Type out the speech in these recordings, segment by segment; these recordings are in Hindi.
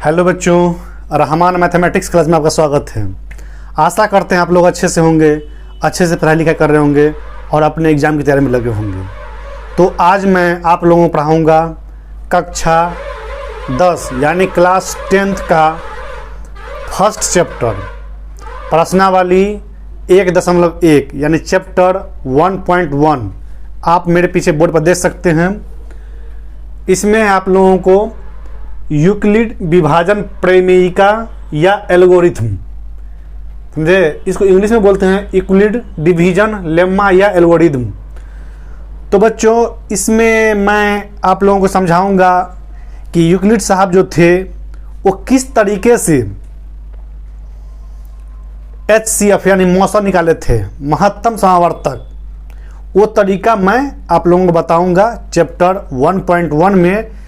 हेलो बच्चों, रहमान मैथमेटिक्स क्लास में आपका स्वागत है। आशा करते हैं आप लोग अच्छे से होंगे, अच्छे से पढ़ाई लिखाई कर रहे होंगे और अपने एग्ज़ाम की तैयारी में लगे होंगे। तो आज मैं आप लोगों को पढ़ाऊँगा कक्षा 10 यानी क्लास 10th का फर्स्ट चैप्टर प्रश्नावली 1.1 यानी चैप्टर 1.1। आप मेरे पीछे बोर्ड पर देख सकते हैं। इसमें आप लोगों को यूक्लिड विभाजन प्रमेयिका या एल्गोरिथम, समझे, इसको इंग्लिश में बोलते हैं यूक्लिड डिवीजन लेम्मा या एल्गोरिथम। तो बच्चों, इसमें मैं आप लोगों को समझाऊंगा कि यूक्लिड साहब जो थे वो किस तरीके से HCF यानी मौसा निकाले थे, महत्तम समावर्तक। वो तरीका मैं आप लोगों को बताऊंगा चैप्टर 1.1 में।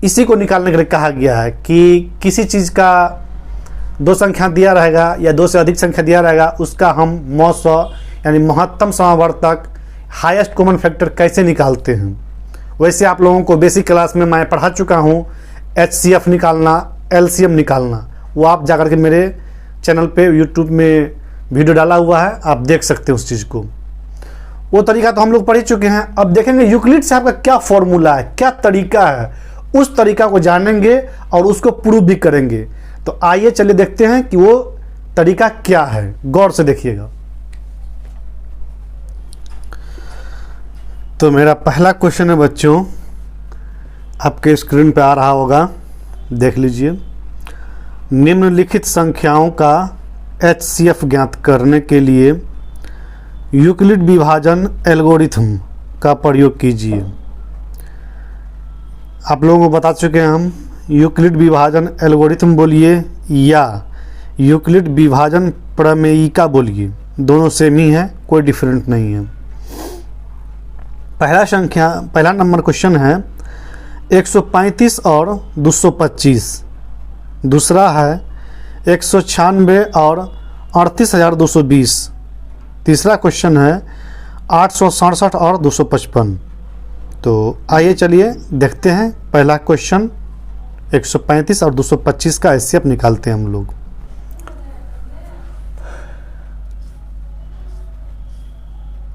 इसी को निकालने के लिए कहा गया है कि किसी चीज़ का दो संख्या दिया रहेगा या दो से अधिक संख्या दिया रहेगा, उसका हम मौसा यानी महत्तम समावर्तक हाईएस्ट कॉमन फैक्टर कैसे निकालते हैं। वैसे आप लोगों को बेसिक क्लास में मैं पढ़ा चुका हूँ HCF निकालना, LCM निकालना। वो आप जाकर के मेरे चैनल पे यूट्यूब में वीडियो डाला हुआ है, आप देख सकते हैं उस चीज़ को। वो तरीका तो हम लोग पढ़ ही चुके हैं। अब देखेंगे यूक्लिड साहब का क्या फॉर्मूला है, क्या तरीका है, उस तरीका को जानेंगे और उसको प्रूव भी करेंगे। तो आइए चलिए देखते हैं कि वो तरीका क्या है। गौर से देखिएगा। तो मेरा पहला क्वेश्चन है बच्चों, आपके स्क्रीन पे आ रहा होगा, देख लीजिए। निम्नलिखित संख्याओं का HCF ज्ञात करने के लिए यूक्लिड विभाजन एल्गोरिथम का प्रयोग कीजिए। आप लोगों को बता चुके हैं हम, यूक्लिड विभाजन एल्गोरिथम बोलिए या यूक्लिड विभाजन प्रमेयिका बोलिए, दोनों सेम ही है, कोई डिफरेंट नहीं है। पहला नंबर क्वेश्चन है 135 और 225। दूसरा है 196 और 38,220। तीसरा क्वेश्चन है 867 और 255। तो आइए चलिए देखते हैं पहला क्वेश्चन 135 और 225 का HCF निकालते हैं हम लोग।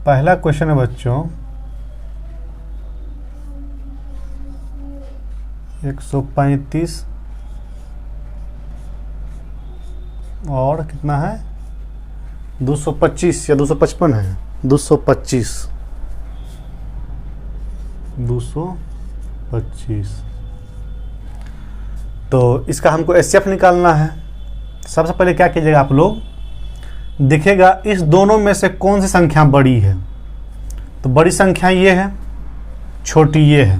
पहला क्वेश्चन है बच्चों 135 और कितना है 225 या 255 है, 225। तो इसका हमको HCF निकालना है। सबसे पहले क्या कीजिएगा, आप लोग देखिएगा इस दोनों में से कौन सी संख्या बड़ी है। तो बड़ी संख्या ये है, छोटी ये है।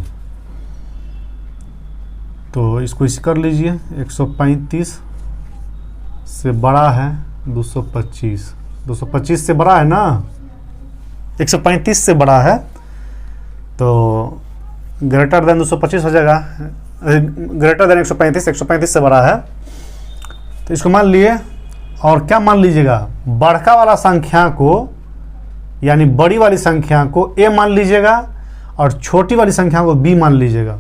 तो इसको इस कर लीजिए, 135 से बड़ा है 225। 225 से बड़ा है ना, 135 से बड़ा है, तो ग्रेटर देन 225 हो जाएगा। ग्रेटर देन 135, 135 से बड़ा है। तो इसको मान लिए, और क्या मान लीजिएगा, बड़का वाला संख्या को यानी बड़ी वाली संख्या को A मान लीजिएगा और छोटी वाली संख्या को B मान लीजिएगा।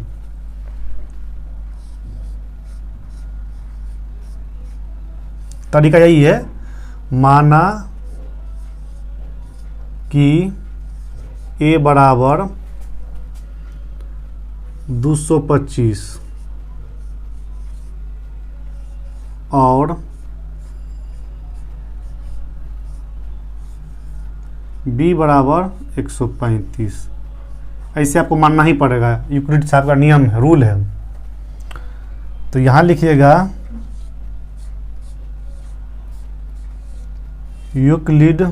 तरीका यही है, माना कि A बराबर 225 और B बराबर 135। ऐसे आपको मानना ही पड़ेगा, यूक्लिड साहब का नियम है, रूल है। तो यहाँ लिखिएगा यूक्लिड,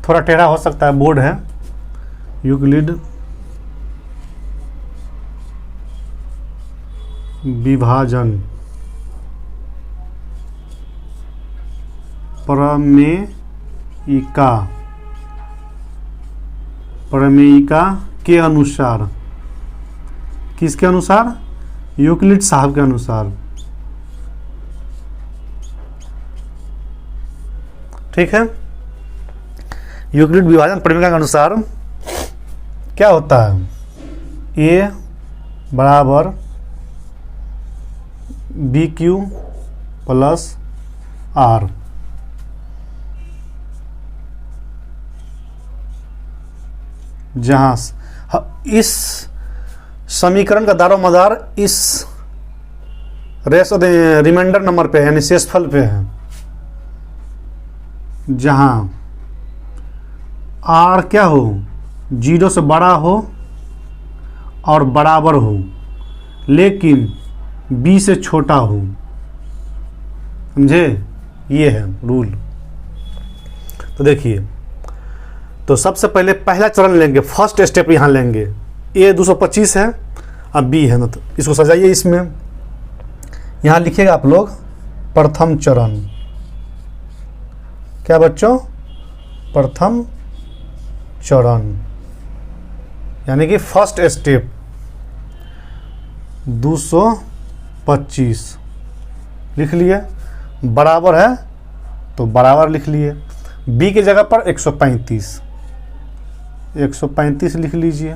थोड़ा टेढ़ा हो सकता है, बोर्ड है, यूक्लिड विभाजन प्रमेयिका के अनुसार। किसके अनुसार? यूक्लिड साहब के अनुसार। ठीक है। यूक्लिड विभाजन प्रमेयिका के अनुसार क्या होता है, ए बराबर बी क्यू प्लस आर। जहाँ इस समीकरण का दारोमदार इस रिमाइंडर नंबर पे है, यानी शेषफल पे है, जहाँ आर क्या हो, 0 से बड़ा हो और बराबर हो, लेकिन बी से छोटा हो। समझे? ये है रूल। तो देखिए, तो सबसे पहले पहला चरण लेंगे, फर्स्ट स्टेप यहाँ लेंगे। ए 225 है, अब बी है ना, तो इसको सजाइए। इसमें यहाँ लिखिएगा आप लोग प्रथम चरण। क्या बच्चों? प्रथम चरण, यानी कि फर्स्ट स्टेप 225 लिख लिए। बराबर है तो बराबर लिख लिए। बी की जगह पर 135 लिख लीजिए।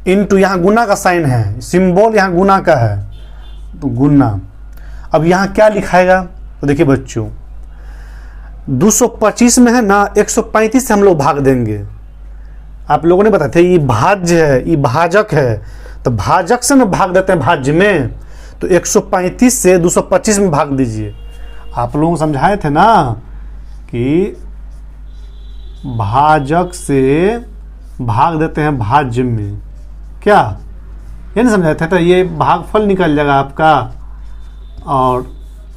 इनटू, यहाँ गुना का साइन है, सिंबल यहाँ गुना का है, तो गुना। अब यहाँ क्या लिखाएगा? तो देखिए बच्चों, 225 में है ना, 135 से हम लोग भाग देंगे। आप लोगों ने बताया थे ये भाज्य है, ये भाजक है, तो भाजक से ना भाग देते हैं भाज्य में, तो 135 से 225 में भाग दीजिए। आप लोगों को समझाए थे ना कि भाजक से भाग देते हैं भाज्य में, क्या ये नहीं समझाए थे? तो ये भागफल निकल जाएगा आपका, और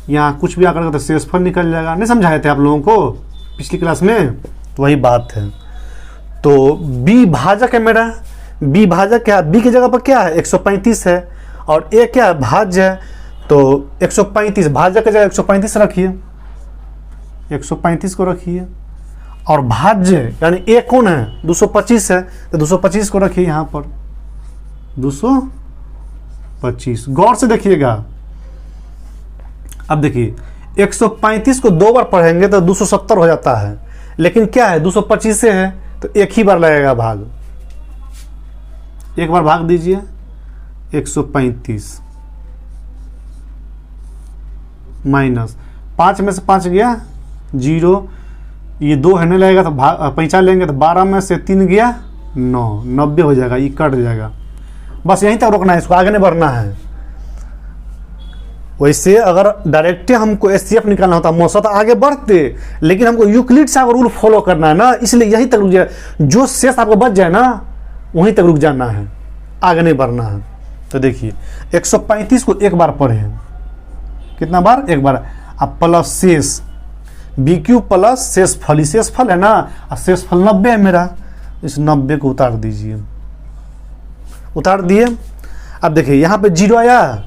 यहाँ कुछ भी आकर तो शेषफल निकल जाएगा। नहीं समझाए थे आप लोगों को पिछली क्लास में? तो वही बात है। तो बी भाजक है मेरा, बी भाजक क्या है? बी की जगह पर क्या है? 135 है, और ए क्या है? भाज्य है, तो 135 भाजक की जगह 135 रखिए, 135 को रखिए। और भाज्य यानी ए कौन है? 225 है, तो 225 को रखिए यहाँ पर, 225। गौर से देखिएगा। अब देखिए, 135 को 2 बार पढ़ेंगे तो 270 हो जाता है, लेकिन क्या है? 225 से है, तो एक ही बार लगेगा भाग। एक बार भाग दीजिए, 135 माइनस 5 में से 5 गया 0, ये 2 है नहीं लगेगा तो भाग 5 लेंगे, तो 12 में से 3 गया 9, 90 हो जाएगा, ये कट जाएगा। बस यहीं तक रोकना है, इसको आगे नहीं बढ़ना है। वैसे अगर डायरेक्ट हमको एचसीएफ निकालना होता मौसा तो आगे बढ़ते, लेकिन हमको यूक्लिड से रूल फॉलो करना है ना, इसलिए यहीं तक रुक जाए। जो शेष आपको बच जाए ना, वहीं तक रुक जाना है, आगे नहीं बढ़ना है। तो देखिए, 135 को एक बार पढ़े, कितना बार? एक बार। अब प्लस शेष बी क्यू प्लस शेषफल, शेषफल है ना, और शेषफल 90 है मेरा, इस 90 को उतार दीजिए। उतार दिए। अब देखिए यहाँ पे 0 आया।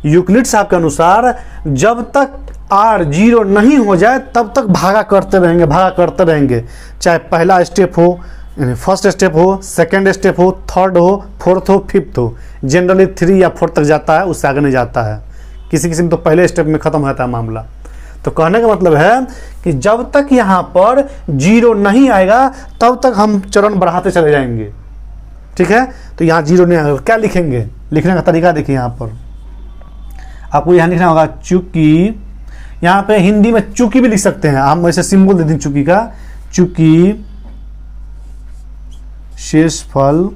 यूक्लिड साहब के अनुसार जब तक r 0 नहीं हो जाए तब तक भागा करते रहेंगे, चाहे पहला स्टेप हो, फर्स्ट स्टेप हो, सेकंड स्टेप हो, थर्ड हो, फोर्थ हो, फिफ्थ हो। जनरली 3 या 4 तक जाता है, उससे आगे नहीं जाता है। किसी किसी में तो पहले स्टेप में ख़त्म हो जाता है मामला। तो कहने का मतलब है कि जब तक यहाँ पर 0 नहीं आएगा तब तक हम चरण बढ़ाते चले जाएंगे। ठीक है? तो यहाँ 0 नहीं आएगा, क्या लिखेंगे? लिखने का तरीका देखिए, यहाँ पर आपको यहाँ लिखना होगा चूंकि। यहाँ पे हिंदी में चूंकि भी लिख सकते हैं, हम ऐसे सिंबल दे दें चूंकि का, चूंकि शेषफल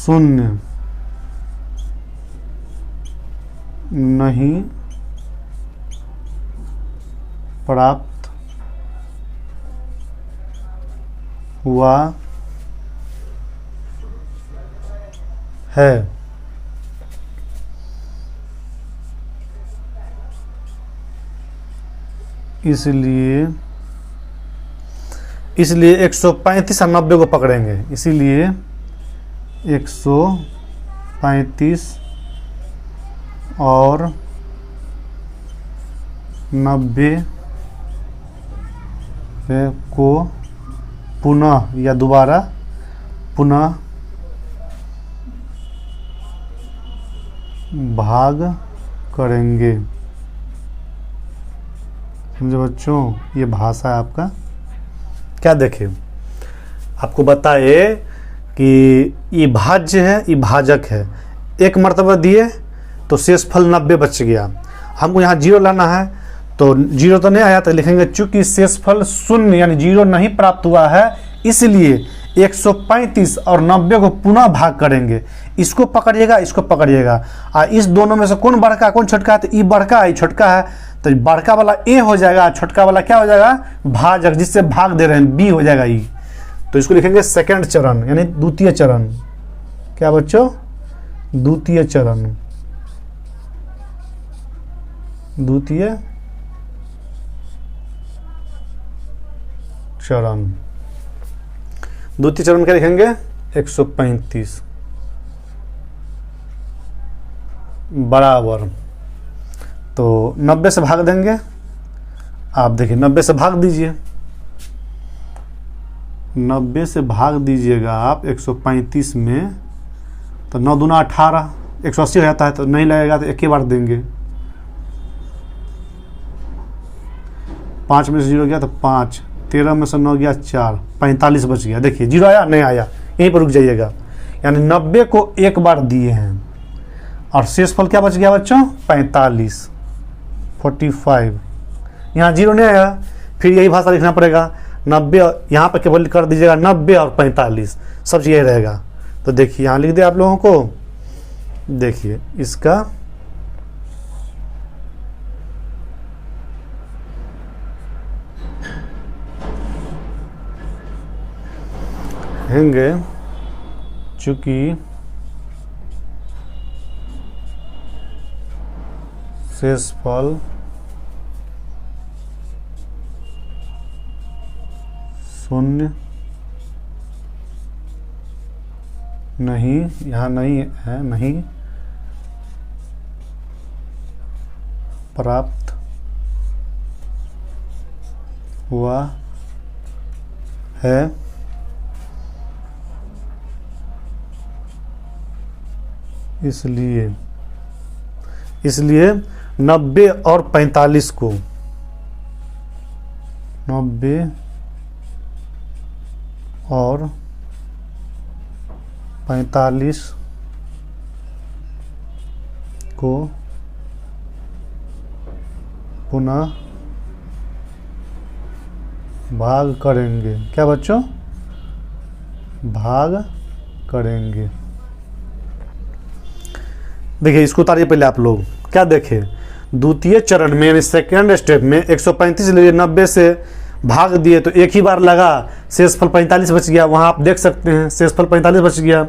शून्य नहीं प्राप्त हुआ है, इसलिए 135 और 90 को पकड़ेंगे, इसीलिए 135 और 90 को पुनः या दोबारा पुनः भाग करेंगे। समझे बच्चों, ये भाषा है आपका। क्या देखे, आपको बताए कि ये भाज्य है, ये भाजक है, एक मर्तबा दिए तो शेषफल 90 बच गया। हमको यहाँ 0 लाना है, तो 0 तो नहीं आया, तो लिखेंगे चूंकि शेषफल 0 यानी 0 नहीं प्राप्त हुआ है, इसलिए 135 और 90 को पुनः भाग करेंगे। इसको पकड़िएगा, इसको पकड़िएगा, और इस दोनों में से कौन बड़का कौन छोटका है, तो ये बड़का है, छोटका है, तो बड़का वाला ए हो जाएगा, छोटका वाला क्या हो जाएगा, भाजक, जिससे भाग दे रहे हैं बी हो जाएगा ई। तो इसको लिखेंगे सेकंड चरण यानी द्वितीय चरण। क्या बच्चों, द्वितीय चरण, द्वितीय चरण। द्वितीय चरण क्या लिखेंगे, 135 बराबर, तो 90 से भाग देंगे। आप देखिए 90 से भाग दीजिए, 90 से भाग दीजिएगा आप 135 में, तो 9 दूना 18, 180 हो जाता है, तो नहीं लगेगा तो एक ही बार देंगे। 5 में से 0 गया तो 5, 13 में से 9 गया 4, 45 बच गया। देखिए 0 आया, नहीं आया, यहीं पर रुक जाइएगा। यानी 90 को एक बार दिए हैं और शेषफल क्या बच गया बच्चों, 45, 45। यहाँ 0 नहीं आया, फिर यही भाषा लिखना पड़ेगा। 90 यहाँ पर केवल कर दीजिएगा 90 और 45, सब यही रहेगा। तो देखिए यहाँ लिख दिया आप लोगों को, देखिए इसका रहेंगे, चूंकि शेषफल 0 नहीं, यहाँ नहीं है, नहीं प्राप्त हुआ है, इसलिए 90 और 45 को, 90 और 45 को पुनः भाग करेंगे। क्या बच्चों, भाग करेंगे। देखिए इसको उतारिए पहले आप लोग। क्या देखें, द्वितीय चरण में यानी सेकेंड स्टेप में 135 लिए 90 से भाग दिए तो एक ही बार लगा, शेषफल 45 बच गया। वहाँ आप देख सकते हैं शेषफल 45 बच गया।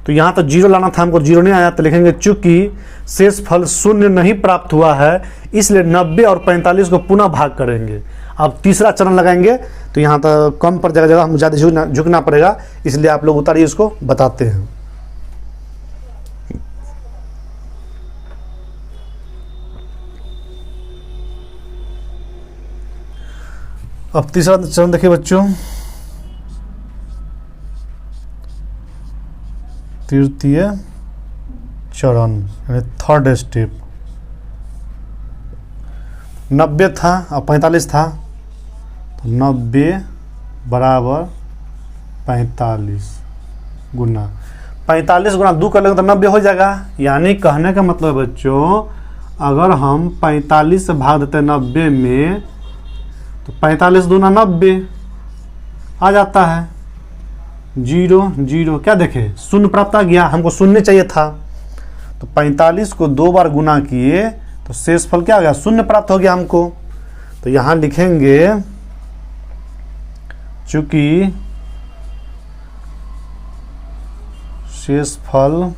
तो यहाँ तो 0 लाना था, हमको 0 नहीं आया, तो लिखेंगे चूंकि शेषफल 0 नहीं प्राप्त हुआ है, इसलिए 90 और 45 को पुनः भाग करेंगे। अब तीसरा चरण लगाएंगे, तो यहाँ तो कम पर जगह जगह हम ज़्यादा झुकना पड़ेगा, इसलिए आप लोग उतारिए, इसको बताते हैं। अब तीसरा चरण देखिए बच्चों, तृतीय चरण यानी थर्ड स्टेप। 90 था और 45 था, तो 90 बराबर 45 गुना 45 गुना 2 कर लेंगे तो 90 हो जाएगा। यानी कहने का मतलब बच्चों, अगर हम 45 से भाग देते हैं 90 में, तो 45 दूना 90 आ जाता है। 0 0 क्या देखे, 0 प्राप्त आ गया, हमको 0 चाहिए था, तो 45 को 2 बार गुना किए तो शेषफल क्या हो गया, 0 प्राप्त हो गया हमको। तो यहाँ लिखेंगे चूंकि शेषफल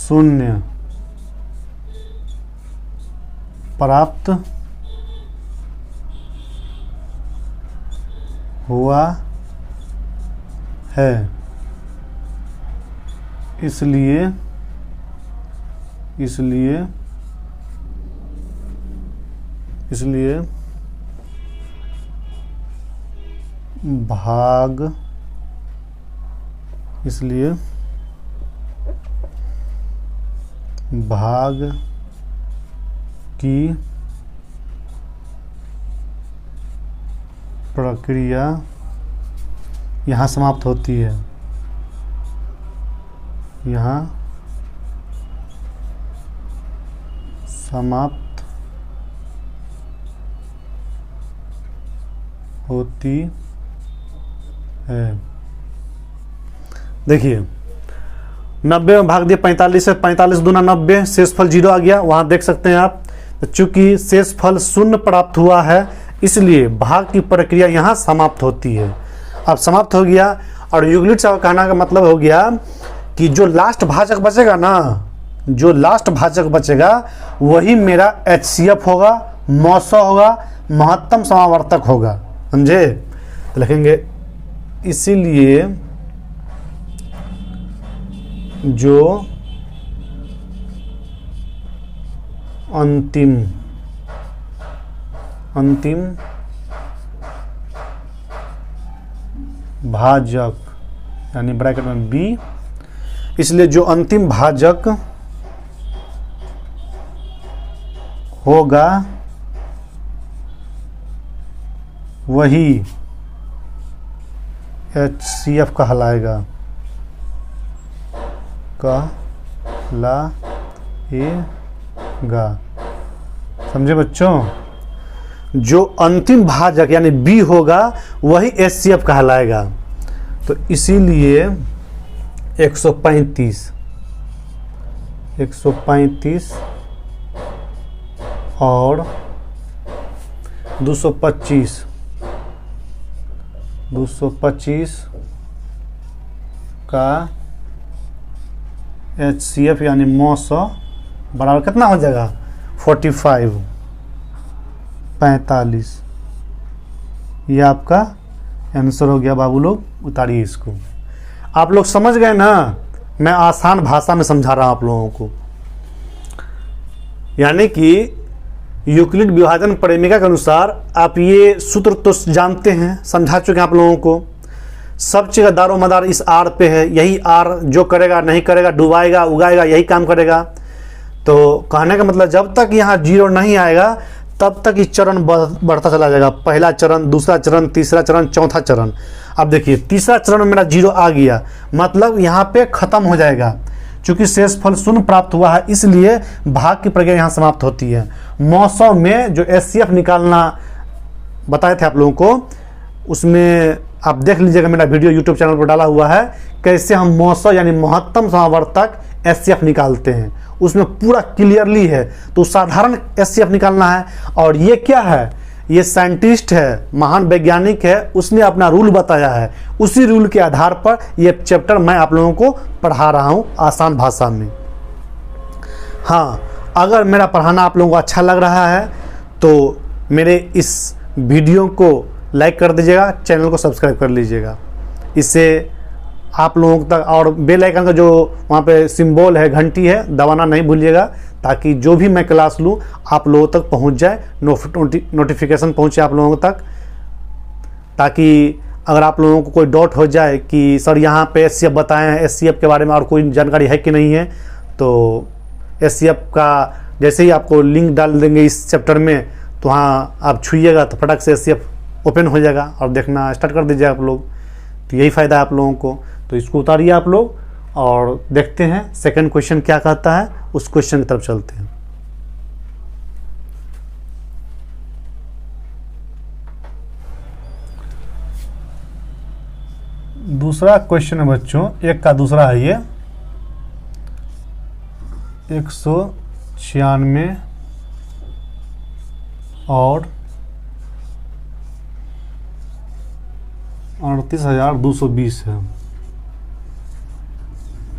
0 प्राप्त हुआ है, इसलिए भाग भाग की प्रक्रिया यहाँ समाप्त होती है, यहाँ समाप्त होती है। देखिए 90 में भाग दिया 45 से, 45 दूना 90, शेषफल 0 आ गया। वहाँ देख सकते हैं आप, तो चूंकि शेषफल 0 प्राप्त हुआ है इसलिए भाग की प्रक्रिया यहाँ समाप्त होती है। अब समाप्त हो गया और यूक्लिड का कहना का मतलब हो गया कि जो लास्ट भाजक बचेगा ना, जो लास्ट भाजक बचेगा वही मेरा HCF होगा, मौसा होगा, महत्तम समावर्तक होगा। समझे? तो लिखेंगे इसीलिए जो अंतिम भाजक यानी ब्रैकेट में B, इसलिए जो अंतिम भाजक होगा वही HCF कहलाएगा, समझे बच्चों? जो अंतिम भाजक यानी B होगा वही HCF कहलाएगा। तो इसीलिए 135 और 225 का HCF यानी मौसा बराबर कितना हो जाएगा? 45। ये आपका आंसर हो गया बाबू लोग। उतारिए इसको। आप लोग समझ गए ना? मैं आसान भाषा में समझा रहा हूं आप लोगों को। यानी कि यूक्लिड विभाजन प्रेमिका के अनुसार आप ये सूत्र तो जानते हैं, समझा चुके हैं आप लोगों को। सब चीज़ का दारो मदार इस आर पे है। यही आर जो करेगा नहीं करेगा, डुबाएगा उगाएगा, यही काम करेगा। तो कहने का मतलब जब तक यहाँ 0 नहीं आएगा तब तक ये चरण बढ़ता चला जाएगा। पहला चरण, दूसरा चरण, तीसरा चरण, चौथा चरण। अब देखिए तीसरा चरण में मेरा 0 आ गया, मतलब यहाँ पे खत्म हो जाएगा। चूंकि शेषफल 0 प्राप्त हुआ है इसलिए भाग की प्रक्रिया यहाँ समाप्त होती है। मौसम में जो HCF निकालना बताए थे आप लोगों को, उसमें आप देख लीजिएगा, मेरा वीडियो YouTube चैनल पर डाला हुआ है, कैसे हम मौसम यानी महत्तम समावर्तक HCF निकालते हैं। उसमें पूरा क्लियरली है। तो साधारण HCF निकालना है। और ये क्या है? ये साइंटिस्ट है, महान वैज्ञानिक है, उसने अपना रूल बताया है। उसी रूल के आधार पर ये चैप्टर मैं आप लोगों को पढ़ा रहा हूँ आसान भाषा में। हाँ, अगर मेरा पढ़ाना आप लोगों को अच्छा लग रहा है तो मेरे इस वीडियो को लाइक कर दीजिएगा, चैनल को सब्सक्राइब कर लीजिएगा। इससे आप लोगों तक, और बेल आइकन का जो वहाँ पे सिंबल है, घंटी है, दबाना नहीं भूलिएगा, ताकि जो भी मैं क्लास लूँ आप लोगों तक पहुँच जाए, नोटिफिकेशन पहुँचे आप लोगों तक। ताकि अगर आप लोगों को कोई डाउट हो जाए कि सर यहाँ पे HCF बताए हैं, HCF के बारे में और कोई जानकारी है कि नहीं है, तो HCF का जैसे ही आपको लिंक डाल देंगे इस चैप्टर में, तो वहाँ आप छुइएगा तो फटक से HCF ओपन हो जाएगा और देखना स्टार्ट कर दीजिए आप लोग। तो यही फ़ायदा है आप लोगों को। तो इसको उतारिए आप लोग और देखते हैं सेकंड क्वेश्चन क्या कहता है। उस क्वेश्चन की तरफ चलते हैं। दूसरा क्वेश्चन है बच्चों, एक का दूसरा है ये 196 और 38,220 है।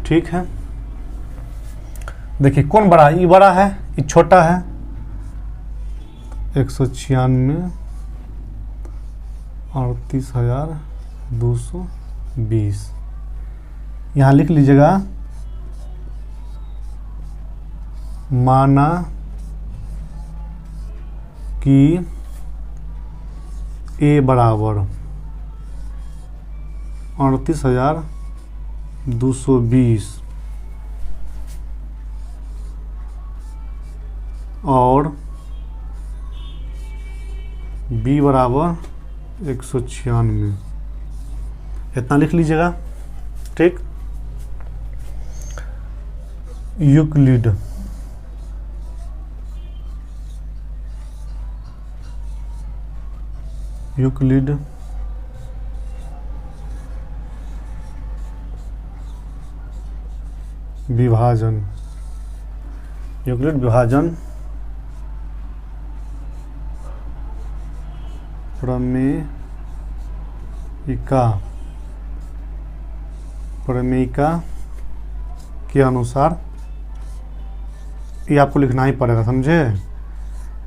ठीक है, देखिए कौन बड़ा है? ये बड़ा है, ये छोटा है। 196 38,220 यहाँ लिख लीजिएगा। माना कि A बराबर 38,220 और b बराबर 196, इतना लिख लीजिएगा। ठीक, यूक्लिड विभाजन, यूक्लिड विभाजन प्रमेयिका के अनुसार, ये आपको लिखना ही पड़ेगा, समझे।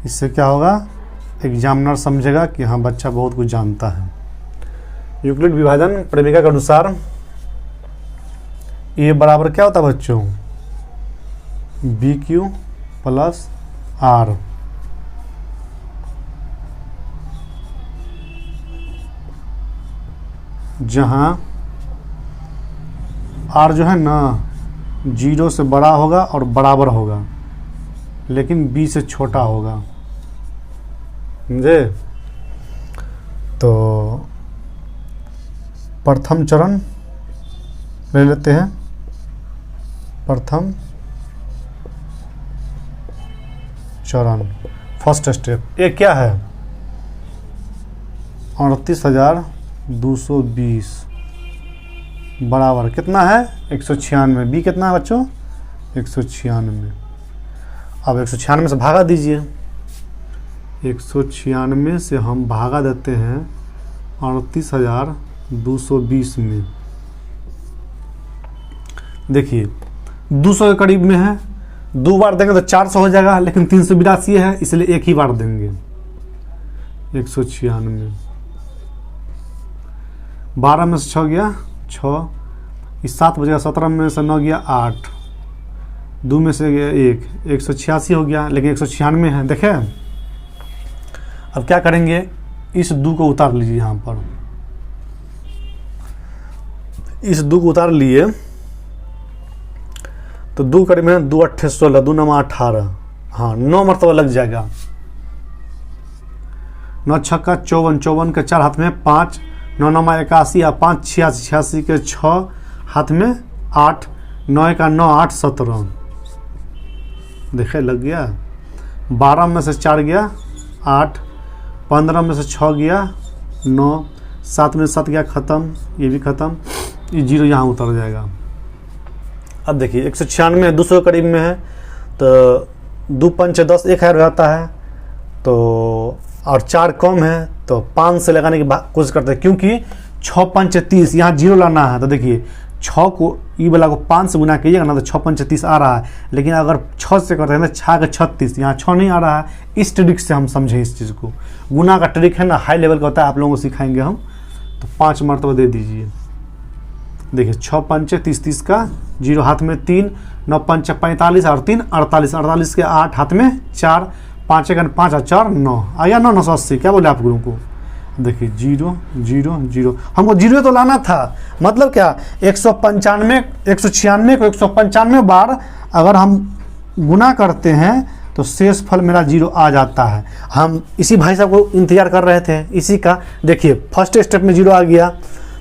इससे क्या होगा, एग्जामिनर समझेगा कि हाँ बच्चा बहुत कुछ जानता है। यूक्लिड विभाजन प्रमेयिका के अनुसार ये बराबर क्या होता है बच्चों, BQ प्लस R। जहाँ R जो है ना 0 से बड़ा होगा और बराबर होगा, लेकिन B से छोटा होगा, समझे। तो प्रथम चरण ले लेते हैं। प्रथम चरण, फर्स्ट स्टेप, ये क्या है, 38,220 बराबर कितना है 196। बी कितना है बच्चों, 196। अब 196 से भागा दीजिए। 196 से हम भागा देते हैं 38,220 में। देखिए 200 के करीब में है, 2 बार देंगे तो 400 हो जाएगा, लेकिन 382 है इसलिए एक ही बार देंगे। 196, 12 में से 6 गया 6, इस 7 बजेगा, 17 में से 9 गया 8, 2 में से गया 1, 186 हो गया, लेकिन 196 है। देखें अब क्या करेंगे, इस 2 को उतार लीजिए यहाँ पर, इस 2 को उतार लिए तो 2 करीब में 2 8 16, 2 9 18, हाँ 9 मरतबा लग जाएगा। 9 छक्का 54, 54 के 4 हाथ में 5, 9 9 81 या 5 86, 86 के 6 हाथ में 8, 9 का 9 8 17, देखे लग गया। 12 में से 4 गया 8, 15 में से 6 गया 9, 7 में से 7 गया ख़त्म, ये भी ख़त्म, ये 0 यहाँ उतर जाएगा। अब देखिए 196 200 के करीब में है, तो 2 पंच 10, 1000 रहता है, तो और 4 कम है तो 5 से लगाने की कोशिश करते हैं, क्योंकि 6 पंच 30, यहाँ 0 लाना है। तो देखिए 6 को ई वाला को 5 से गुना कीजिएगा ना तो 6 पंच 30 आ रहा है, लेकिन अगर 6 से करते हैं तो 6 के 36, यहाँ 6 नहीं आ रहा है। इस ट्रिक से हम समझें इस चीज़ को, गुना का ट्रिक है ना, हाई लेवल का होता है, आप लोगों को सिखाएंगे हम। तो 5 मरतबा दे दीजिए। देखिए 6 पंच 30, 30 का 0 हाथ में 3, 9 पंच 45 और 3 48, 48 के 8 हाथ में 4, 5 1 5 और 4 9, आया 9 980। क्या बोले आप लोगों को, देखिए 0 0 0, हमको 0 तो लाना था, मतलब क्या 195 196 को 195 बार अगर हम गुना करते हैं तो शेष फल मेरा 0 आ जाता है। हम इसी भाई साहब को इंतजार कर रहे थे, इसी का। देखिए फर्स्ट स्टेप में 0 आ गया,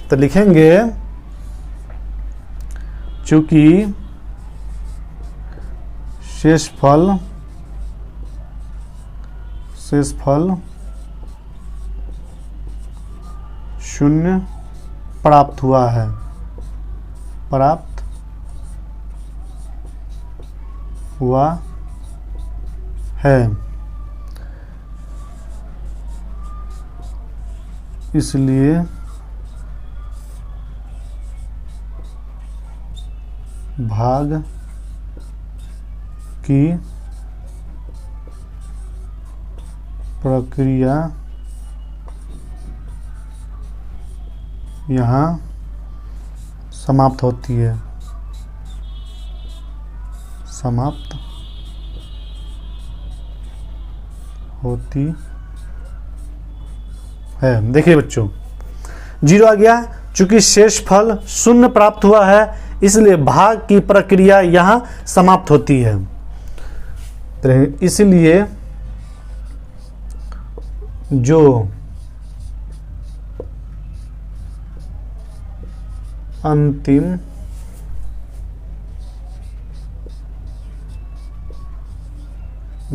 तो लिखेंगे चूंकि शेष फल 0 प्राप्त हुआ है, प्राप्त हुआ है, इसलिए भाग की प्रक्रिया यहाँ समाप्त होती है, समाप्त होती है। देखिए बच्चों 0 आ गया, चूंकि शेष फल 0 प्राप्त हुआ है इसलिए भाग की प्रक्रिया यहाँ समाप्त होती है। तो इसलिए जो अंतिम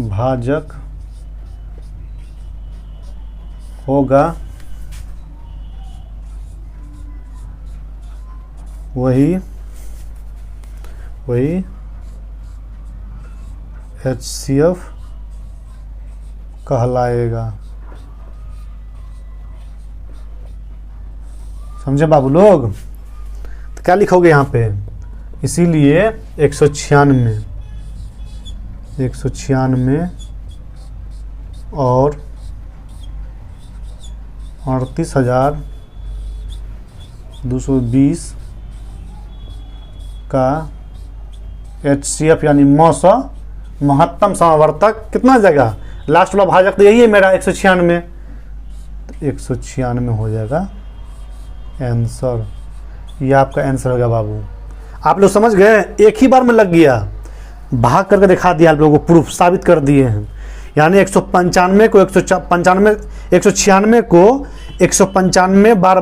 भाजक होगा वही HCF कहलाएगा। समझे बाबू लोग? तो क्या लिखोगे यहाँ पे? इसीलिए 196 और 38,220 का HCF यानी महत्तम समावर्तक कितना जाएगा? लास्ट वाला भाजक तो यही है मेरा 196, तो 196 हो जाएगा आंसर। ये आपका आंसर होगा बाबू। आप लोग समझ गए? एक ही बार में लग गया, भाग करके दिखा दिया आप लोगों को, प्रूफ साबित कर दिए हैं। यानी 195 को 196 बार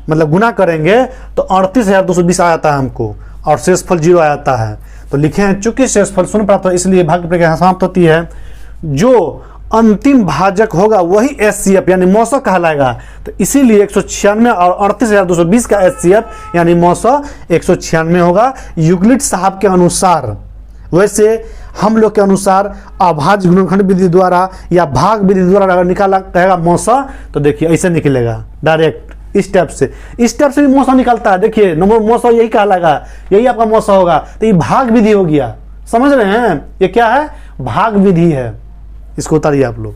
मतलब गुना करेंगे तो 38,220 आ जाता है हमको, और शेषफल 0 आ जाता है। तो लिखे हैं चूंकि शेषफल 0 प्राप्त हो इसलिए भाग प्रक्रिया समाप्त होती है। जो अंतिम भाजक होगा वही HCF यानी मौसा कहलाएगा। तो इसीलिए 196 और 38,220 का HCF यानी मौसा 196 होगा यूक्लिड साहब के अनुसार। वैसे हम लोग के अनुसार अभाज्य गुणनखंड विधि द्वारा या भाग विधि द्वारा अगर निकाला रहेगा मौसा, तो देखिए ऐसे निकलेगा डायरेक्ट इस टाइप से भी मौसा निकलता है। देखिए नंबर मौसा यही कहलाएगा, यही आपका मौसा होगा। तो ये भाग विधि हो गया, समझ रहे हैं? ये क्या है? भाग विधि है। इसको उतारिए आप लोग।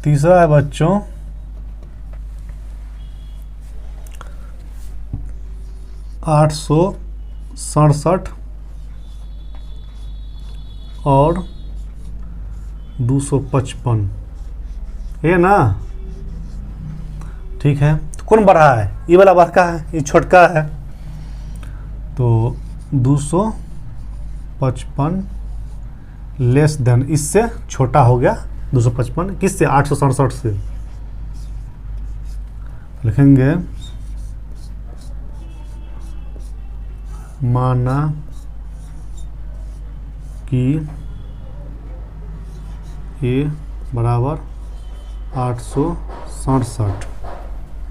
तीसरा है बच्चों आठ सौ 67 और 255, ये ना? ठीक है, तो कौन बड़ा है? ये वाला बड़का है, ये छोटका है। तो 255 लेस देन, इससे छोटा हो गया 255, किससे? 867 से। लिखेंगे माना कि ए बराबर 867,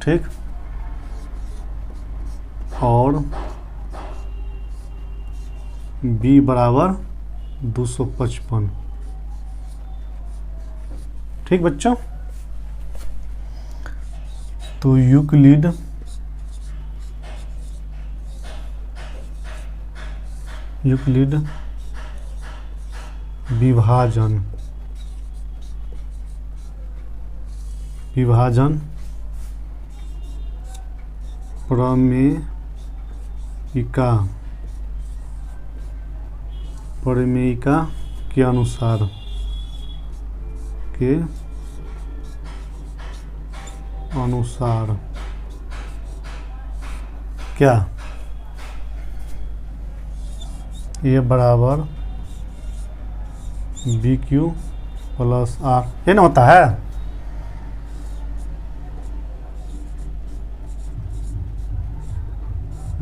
ठीक, और बी बराबर 255, ठीक बच्चों? तो यूक्लिड विभाजन प्रमेयिका के अनुसार क्या ये बराबर BQ प्लस R, ये ना होता है?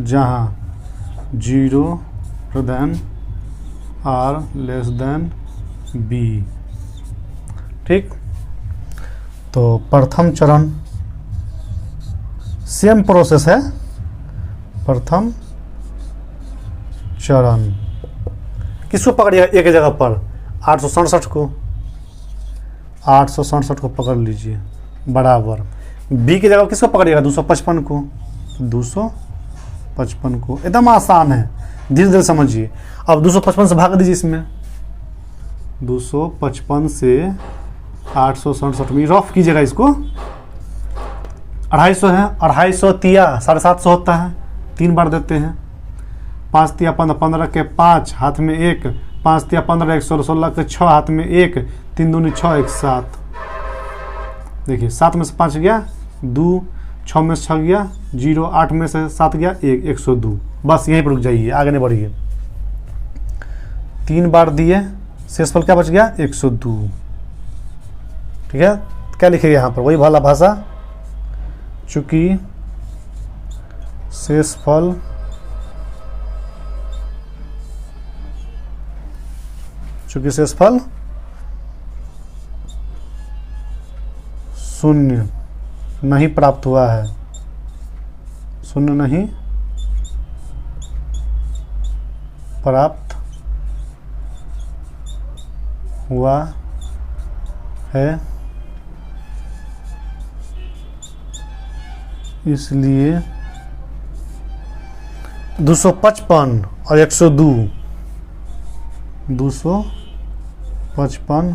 जहाँ 0 then R less than B, ठीक। तो प्रथम चरण सेम प्रोसेस है। प्रथम चरण किसको पकड़िएगा? एक जगह पर 867 को पकड़ लीजिए, बराबर बी की जगह किसको पकड़िएगा? 255 को। 255 को एकदम आसान है, धीरे धीरे समझिए। अब 255 से भाग दीजिए इसमें। 255 से 867 में रफ कीजिएगा इसको। 250 है, 250 तिया 750 होता है, 3 बार देते हैं। 5 तिया 15 के 5 हाथ में 1, 5 तिया 15 116 के 6 हाथ में 1, 3 दूनी 6 1 7। देखिए 7 में से 5 गया 2, 6 में से 6 गया 0, 8 में से 7 गया 1, 102। बस यहीं पर रुक जाइए, आगे नहीं बढ़िए। 3 बार दिए, शेषफल क्या बच गया 102। ठीक है, क्या लिखेगा यहाँ पर, वही वाला भाषा, चूंकि शेषफल शून्य नहीं प्राप्त हुआ है, शून्य नहीं प्राप्त हुआ है, इसलिए 255 और 102, 255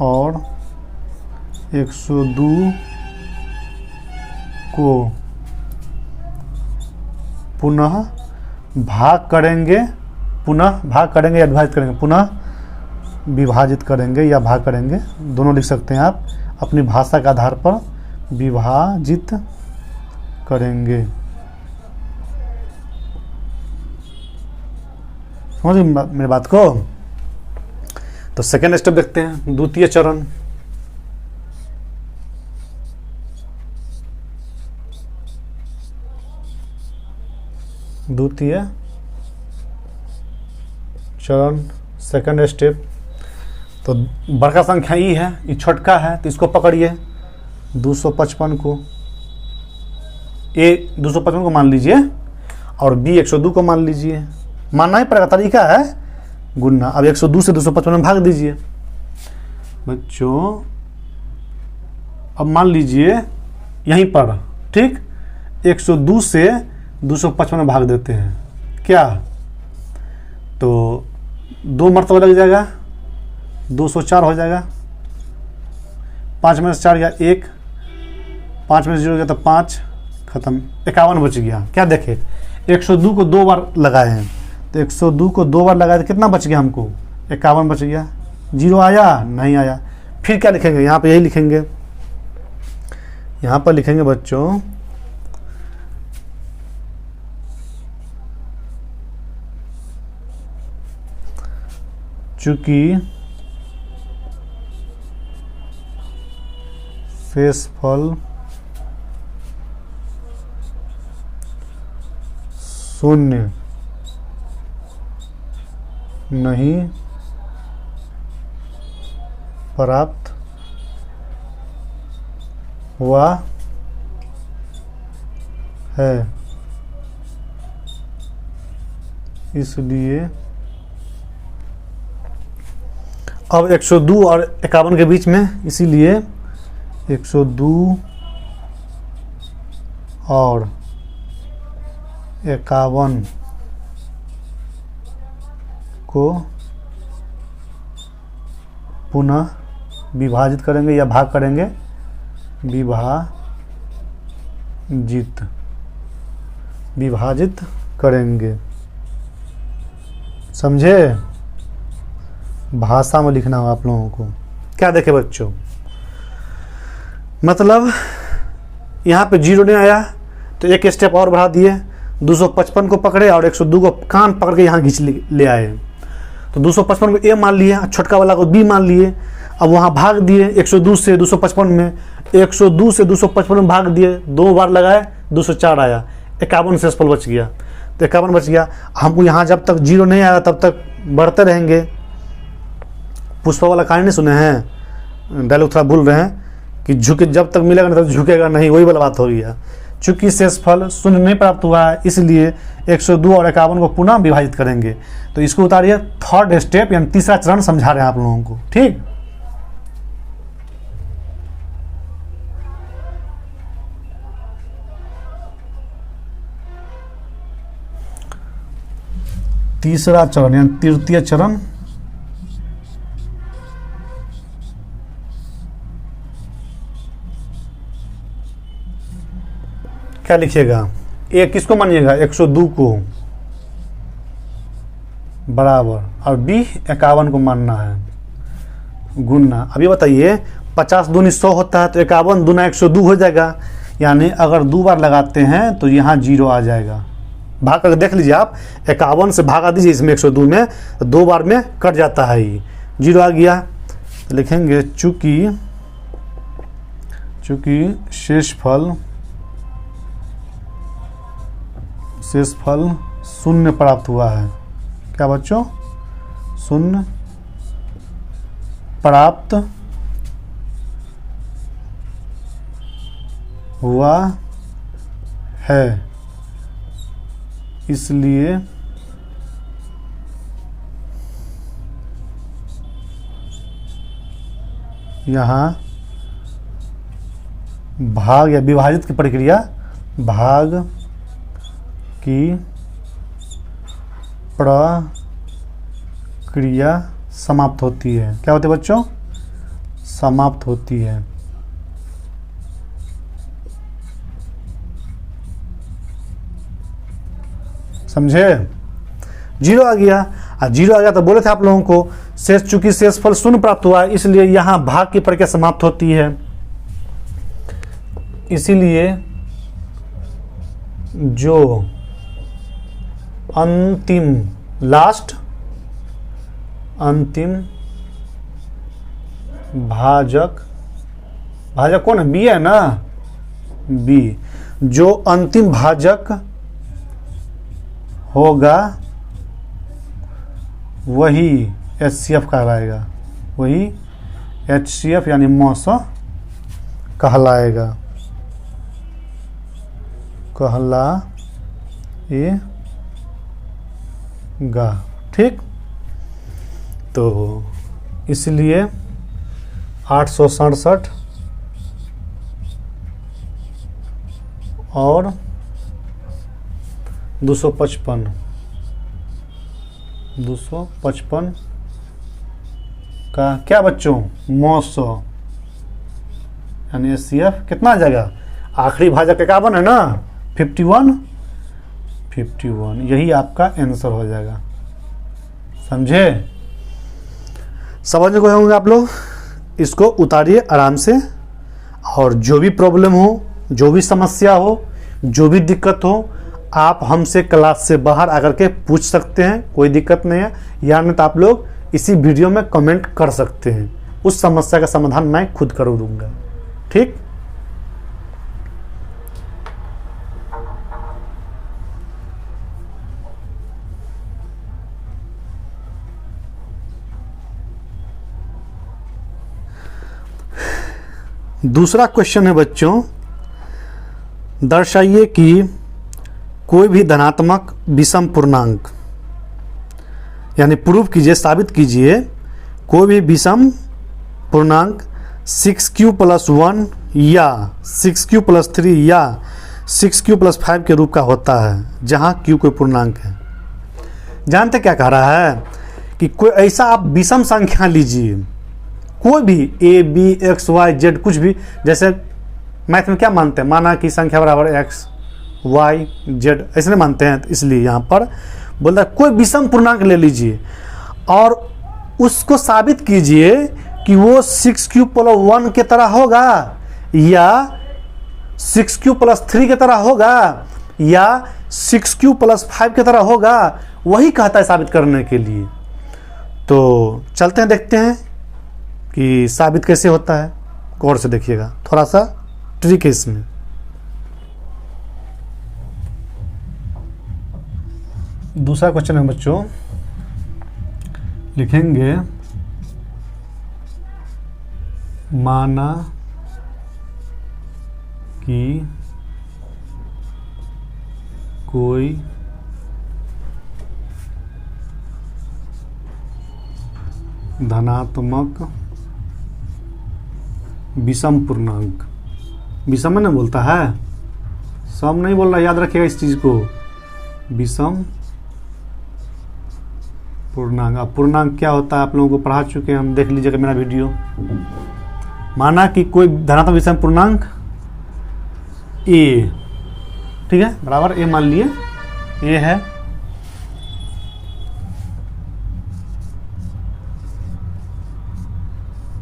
और 102 को पुनः भाग करेंगे, या विभाजित करेंगे, पुनः विभाजित करेंगे या भाग करेंगे, दोनों लिख सकते हैं आप, अपनी भाषा के आधार पर विभाजित करेंगे। समझ मेरे बात को? तो सेकेंड स्टेप देखते हैं, द्वितीय चरण। द्वितीय चरण सेकेंड स्टेप, तो बड़का संख्या ई है, ये छोटका है, तो इसको पकड़िए 255 को, ए 255 को मान लीजिए और बी 102 को मान लीजिए। मानना ही पड़ेगा, तरीका है गुणना। अब 102 से 255 में भाग दीजिए बच्चों। अब मान लीजिए यहीं पर, ठीक, 102 से 255 में भाग देते हैं, क्या तो 2 मरतबा लग जाएगा, 204 हो जाएगा। 5 में से 4 गया 1, 5 में से 0 गया तो 5, खत्म, 51 बच गया। क्या देखे, 102 को 2 बार लगाए हैं, तो 102 को 2 बार लगाए तो कितना बच गया हमको, 51 बच गया। 0 आया नहीं आया, फिर क्या लिखेंगे, यहाँ पे यही लिखेंगे, यहाँ पर लिखेंगे बच्चों चूंकि शेषफल शून्य नहीं प्राप्त हुआ है, इसलिए अब 102 और 51 के बीच में, इसीलिए 102 और 51 को पुनः विभाजित करेंगे या भाग करेंगे, विभाजित करेंगे। समझे? भाषा में लिखना होगा आप लोगों को। क्या देखे बच्चों, मतलब यहाँ पे 0 नहीं आया तो एक स्टेप और बढ़ा दिए, 255 को पकड़े और 102 को कान पकड़ के यहाँ घींच ले आए। तो 255 को ए मान लिए, छोटका वाला को बी मान लिए। अब वहाँ भाग दिए 102 से 255 में, 102 से 255 में भाग दिए, 2 बार लगाए, 204 आया, 51 शेषफल बच गया। तो 51 बच गया। हमको यहाँ जब तक 0 नहीं आया तब तक बढ़ते रहेंगे। पुष्पा वाला कहानी नहीं सुने हैं, डायलॉग थोड़ा भूल रहे हैं कि झुके, जब तक मिलेगा नहीं तब झुकेगा नहीं, वही वाला बात हो गया। चूंकि शेषफल शून्य नहीं प्राप्त हुआ है, इसलिए 102 और 51 को पुनः विभाजित करेंगे। तो इसको उतारिए, थर्ड स्टेप यानी तीसरा चरण समझा रहे हैं आप लोगों को, ठीक। तीसरा चरण यानी तृतीय चरण, क्या लिखिएगा, ए किसको मानिएगा, 102 को बराबर, और बी 51 को मानना है, गुणना। अब ये बताइए 50 दूनी 100 होता है, तो 51 दूना 102 हो जाएगा। यानी अगर 2 बार लगाते हैं तो यहाँ 0 आ जाएगा। भाग कर देख लीजिए आप, 51 से भागा दीजिए इसमें 102 में, तो 2 बार में कट जाता है, ये 0 आ गया। तो लिखेंगे चूँकि शेषफल शून्य प्राप्त हुआ है। क्या बच्चों? शून्य प्राप्त हुआ है, इसलिए यहाँ भाग या विभाजित की प्रक्रिया, भाग की प्रक्रिया समाप्त होती है। क्या होती है बच्चों? समाप्त होती है। समझे? 0 आ गया। 0 आ गया तो बोले थे आप लोगों को चूंकि शेषफल शून्य प्राप्त हुआ है, इसलिए यहां भाग की प्रक्रिया समाप्त होती है। इसीलिए जो अंतिम भाजक कौन है? बी है ना, बी। जो अंतिम भाजक होगा वही HCF कहलाएगा, वही HCF यानी मौस कहलाएगा, ठीक। तो इसलिए 867 और 255 का क्या बच्चों? 900 यानी HCF कितना आ जाएगा? आखिरी भाजक 51 है ना, 51, यही आपका आंसर हो जाएगा। समझे? समझ गए होंगे आप लोग। इसको उतारिए आराम से, और जो भी प्रॉब्लम हो, जो भी समस्या हो, जो भी दिक्कत हो, आप हमसे क्लास से बाहर आकर के पूछ सकते हैं, कोई दिक्कत नहीं है। या नहीं तो आप लोग इसी वीडियो में कमेंट कर सकते हैं, उस समस्या का समाधान मैं खुद कर दूंगा, ठीक। दूसरा क्वेश्चन है बच्चों, दर्शाइए कि कोई भी धनात्मक विषम पूर्णांक, यानी प्रूव कीजिए, साबित कीजिए, कोई भी विषम पूर्णांक 6q+1 या 6q+3 या 6q+5 के रूप का होता है, जहां q कोई पूर्णांक है। जानते क्या कह रहा है कि कोई ऐसा आप विषम संख्या लीजिए, कोई भी a b x y z कुछ भी, जैसे मैथ में क्या मानते हैं, माना कि संख्या बराबर x y z ऐसे नहीं मानते हैं, तो इसलिए यहाँ पर बोलता है कोई विषम पूर्णांक ले लीजिए और उसको साबित कीजिए कि वो 6q+1 के तरह होगा या 6q+3 के तरह होगा या 6q+5 के तरह होगा। वही कहता है साबित करने के लिए। तो चलते हैं, देखते हैं कि साबित कैसे होता है। गौर से देखिएगा, थोड़ा सा ट्रिक है इसमें। दूसरा क्वेश्चन है बच्चों, लिखेंगे माना कि कोई धनात्मक विषम पूर्णांक, विषम में नहीं बोलता है, सम नहीं बोल रहा, याद रखिएगा इस चीज को, विषम पूर्णांक। अब पूर्णांक क्या होता है आप लोगों को पढ़ा चुके हैं हम, देख लीजिएगा मेरा वीडियो। माना कि कोई धनात्मक विषम पूर्णांक a, ठीक है, बराबर a मान लिए, a है,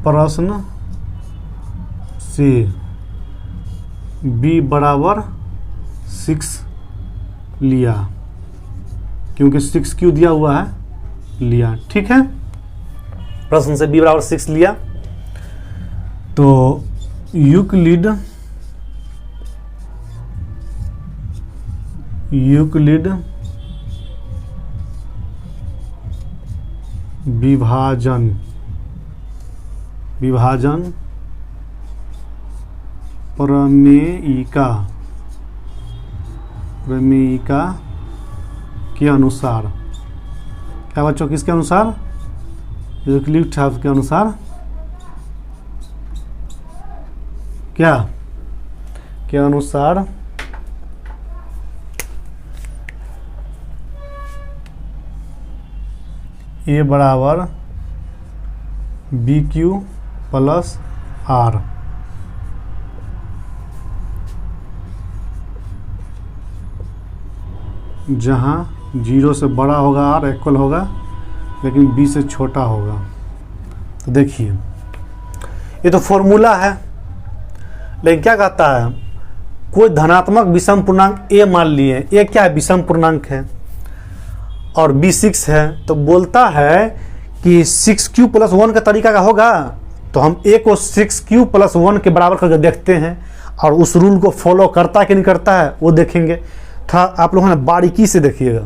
प्रश्न से b बराबर 6 लिया, क्योंकि 6 क्यों दिया हुआ है, लिया। ठीक है, प्रश्न से b बराबर 6 लिया। तो यूक्लिड विभाजन प्रमेयिका के अनुसार, क्या बच्चों, किसके अनुसार, यूक्लिड के अनुसार, क्या के अनुसार ए बराबर बी क्यू प्लस आर, जहाँ 0 से बड़ा होगा आर इक्वल होगा, लेकिन b से छोटा होगा। तो देखिए ये तो फॉर्मूला है, लेकिन क्या कहता है, कोई धनात्मक विषम पूर्णांक a मान लिए, a क्या है, विषम पूर्णांक है, और b 6 है, तो बोलता है कि 6q प्लस 1 का तरीका का होगा। तो हम a को 6q प्लस 1 के बराबर करके देखते हैं, और उस रूल को फॉलो करता है कि नहीं करता है वो देखेंगे। था आप लोगों ने बारीकी से देखिएगा।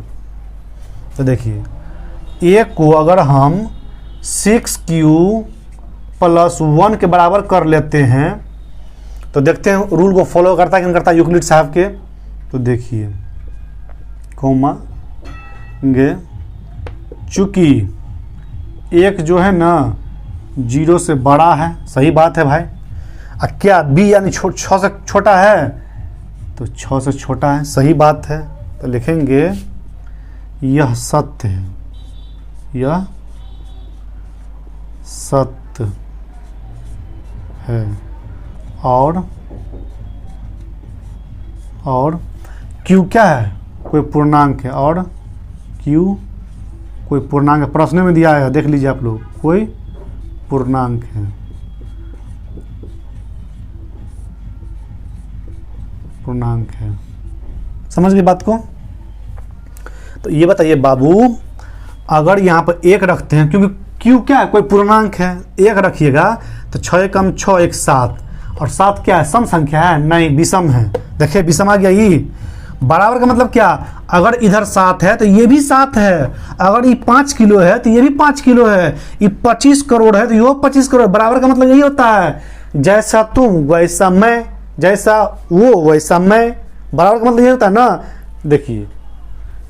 तो देखिए a को अगर हम 6q प्लस 1 के बराबर कर लेते हैं, तो देखते हैं रूल को फॉलो करता है कि नहीं करता यूक्लिड साहब के। तो देखिए कोमा गे, चूंकि एक जो है ना 0 से बड़ा है, सही बात है भाई, और क्या b यानी 6 से छोटा है, तो 6 से छोटा है, सही बात है। तो लिखेंगे यह सत्य है, यह सत्य है, और q क्या है, कोई पूर्णांक है, और q कोई पूर्णांक है, प्रश्न में दिया है, देख लीजिए आप लोग, कोई पूर्णांक है, पूर्णांक है। समझ गए बात को। तो ये बताइए बाबू, अगर यहाँ पर 1 रखते हैं, क्योंकि q क्या है, कोई पूर्णांक है, 1 रखिएगा तो 6 कम 6 1 7, और 7 क्या है, सम संख्या है, नहीं विषम है। देखिए विषम आ गया, ये बराबर का मतलब क्या, अगर इधर 7 है तो ये भी 7 है, अगर ये 5 किलो है तो ये भी 5 किलो है, ये 25 करोड़ है तो ये 25 करोड़। बराबर का मतलब यही होता है, जैसा तुम वैसा मैं, जैसा वो वैसा मैं, बराबर का मतलब यही होता है ना। देखिए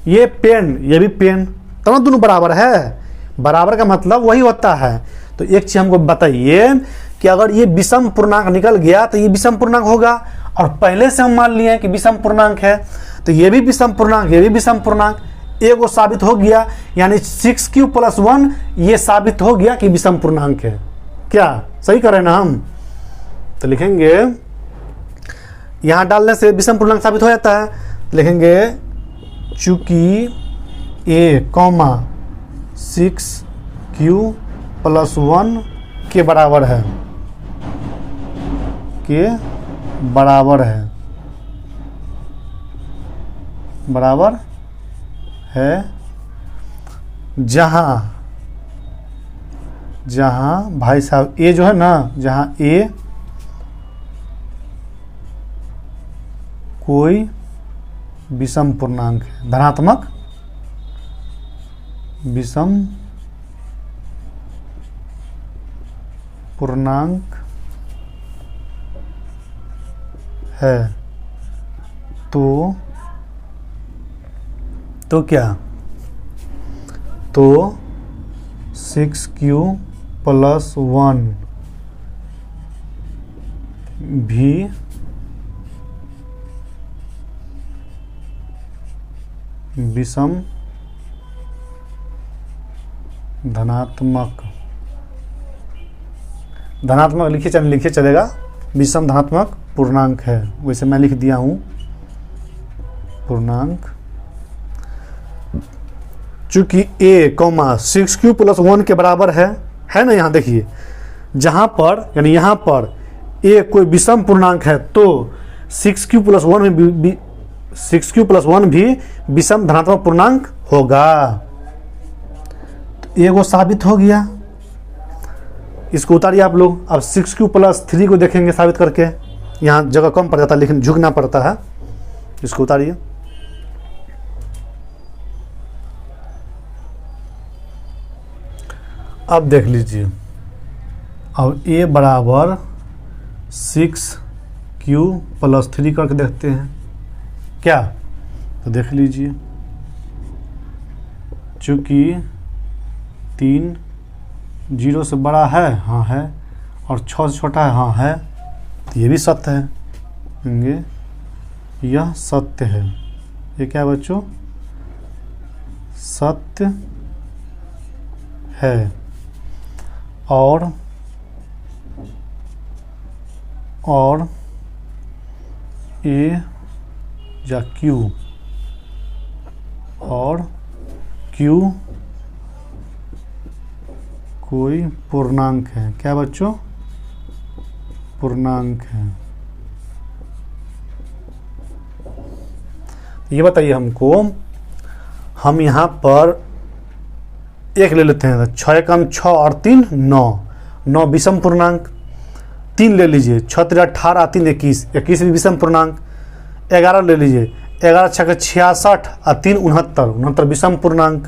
ये पेन, ये भी पेन, तो दोनों बराबर है, बराबर का मतलब वही होता है। तो एक चीज हमको बताइए कि अगर ये विषम पूर्णांक निकल गया तो ये विषम पूर्णांक होगा, और पहले से हम मान लिए कि विषम पूर्णांक है, तो ये भी विषम पूर्णांक, ये भी विषम पूर्णांक, एक साबित हो गया, यानी 6q प्लस 1 ये साबित हो गया कि विषम पूर्णांक है। क्या सही करें ना हम। तो लिखेंगे यहां डालने से विषम पूर्णांक साबित हो जाता है, लिखेंगे चूंकि a, 6q प्लस 1 के बराबर है, के बराबर है, बराबर है, जहां भाई साहब a जो है ना, जहां a कोई विषम पूर्णांक है, धनात्मक विषम पूर्णांक है, तो क्या, तो 6q प्लस 1 भी विषम धनात्मक लिखिए चलेगा, विषम धनात्मक पूर्णांक है। वैसे मैं लिख दिया हूं पूर्णांक, चूंकि a, 6q प्लस 1 के बराबर है ना। यहाँ देखिए जहां पर, यानी यहाँ पर ए कोई विषम पूर्णांक है तो 6q+1 भी 6q+1 भी विषम धनात्मक पूर्णांक होगा। तो ये साबित हो गया। इसको उतारिए आप लोग। अब 6q+3 को देखेंगे साबित करके। यहाँ जगह कम पड़ जाता है लेकिन झुकना पड़ता है। इसको उतारिए। अब देख लीजिए। अब a बराबर 6q+3 करके देखते हैं क्या। तो देख लीजिए, चूँकि 3 0 से बड़ा है, हाँ है, और 6 से छोटा है, हाँ है, तो ये भी सत्य है। यह सत्य है। ये क्या बच्चों? सत्य है। और ए या क्यू और क्यू कोई पूर्णांक है। क्या बच्चों? पूर्णांक है। ये बताइए हमको, हम यहाँ पर एक ले लेते हैं। 6 कम 6 और 3 9 विषम पूर्णांक। 3 ले लीजिए, 6 3 18 3 21 21 भी विषम पूर्णांक। 11 ले लीजिए, 11 6 66 और 3 69 विषम पूर्णांक।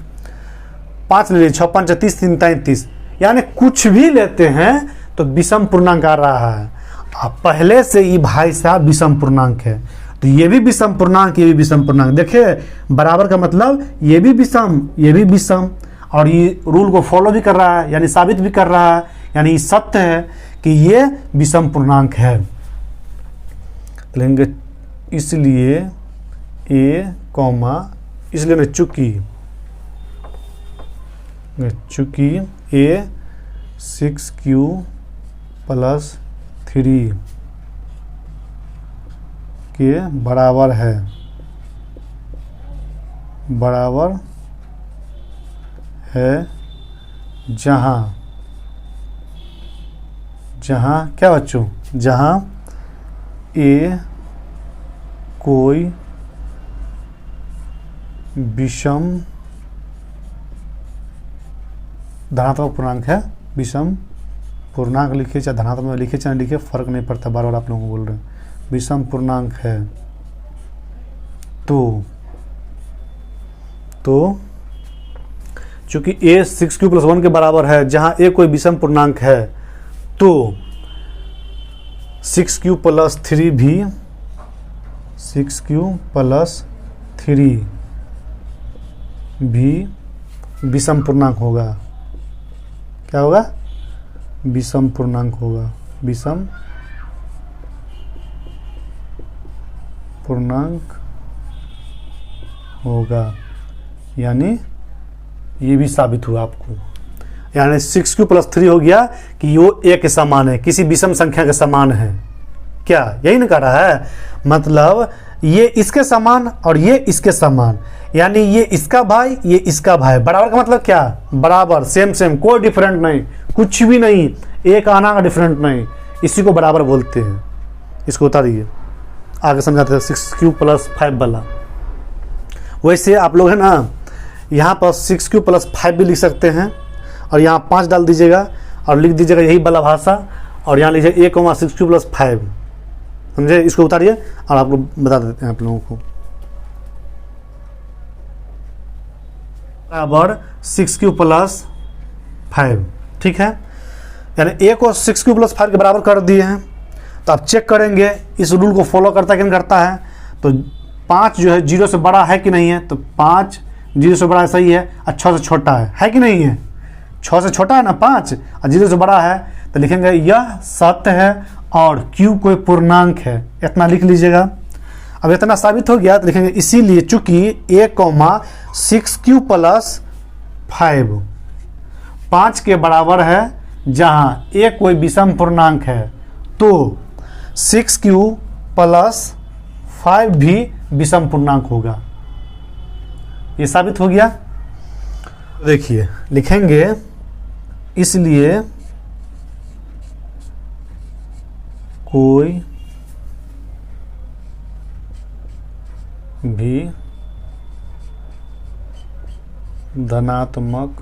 5 ले लीजिए, 6 5 30 3 33। यानी कुछ भी लेते हैं तो विषम पूर्णांक आ रहा है। अब पहले से ये भाई साहब विषम पूर्णांक है, तो ये भी विषम पूर्णांक, ये भी विषम पूर्णांक। देखिए बराबर का मतलब ये भी विषम, ये भी विषम, और ये रूल को फॉलो भी कर रहा है, यानी साबित भी कर रहा है, यानी ये सत्य है कि ये विषम पूर्णांक है। लेंगे इसलिए a कॉमा, इसलिए चूंकि a 6q+3 के बराबर है, जहाँ क्या बच्चों? जहाँ a कोई विषम धनात्मक पूर्णांक है। विषम पूर्णांक लिखिए चाहे धनात्मक में लिखिए चाहे लिखिए, फर्क नहीं पड़ता। बार बार आप लोगों को बोल रहे हैं विषम पूर्णांक है। तो चूंकि a 6q+1 के बराबर है, जहां a कोई विषम पूर्णांक है, तो 6q+3 भी 6q+3 भी विषम पूर्णांक होगा। क्या होगा? विषम पूर्णांक होगा। विषम पूर्णांक होगा, यानी ये भी साबित हुआ आपको। यानी 6q+3 हो गया कि वो a के समान है, किसी विषम संख्या के समान है। क्या यही ना कह रहा है? मतलब ये इसके समान और ये इसके समान, यानी ये इसका भाई, ये इसका भाई। बराबर का मतलब क्या? बराबर, सेम, कोई डिफरेंट नहीं, कुछ भी नहीं, एक आना का डिफरेंट नहीं, इसी को बराबर बोलते हैं। इसको उतारिए, आगे समझाते हैं 6q+5 वाला। वैसे आप लोग है ना, यहाँ पर 6q+5 भी लिख सकते हैं, और यहाँ 5 डाल दीजिएगा और लिख दीजिएगा यही वाला भाषा, और यहाँ लीजिए a 6q+5। समझे? इसको उतारिए और आप लोग बता देते हैं आप लोगों को। बराबर 6q+5, ठीक है। यानी a को 6q+5 के बराबर कर दिए हैं। तो आप चेक करेंगे इस रूल को फॉलो करता है कि नहीं करता है। तो 5 जो है 0 से बड़ा है कि नहीं है? तो 5 0 से बड़ा सही है, और 6 से छोटा है कि नहीं है? 6 से छोटा है ना 5, और 0 से बड़ा है, तो लिखेंगे यह सत्य है और q कोई पूर्णांक है। इतना लिख लीजिएगा। अब इतना साबित हो गया तो लिखेंगे इसीलिए चूंकि a 6q+5 5 के बराबर है, जहाँ a कोई विषम पूर्णांक है, तो 6q+5 भी विषम पूर्णांक होगा। ये साबित हो गया। देखिए लिखेंगे इसलिए कोई भी धनात्मक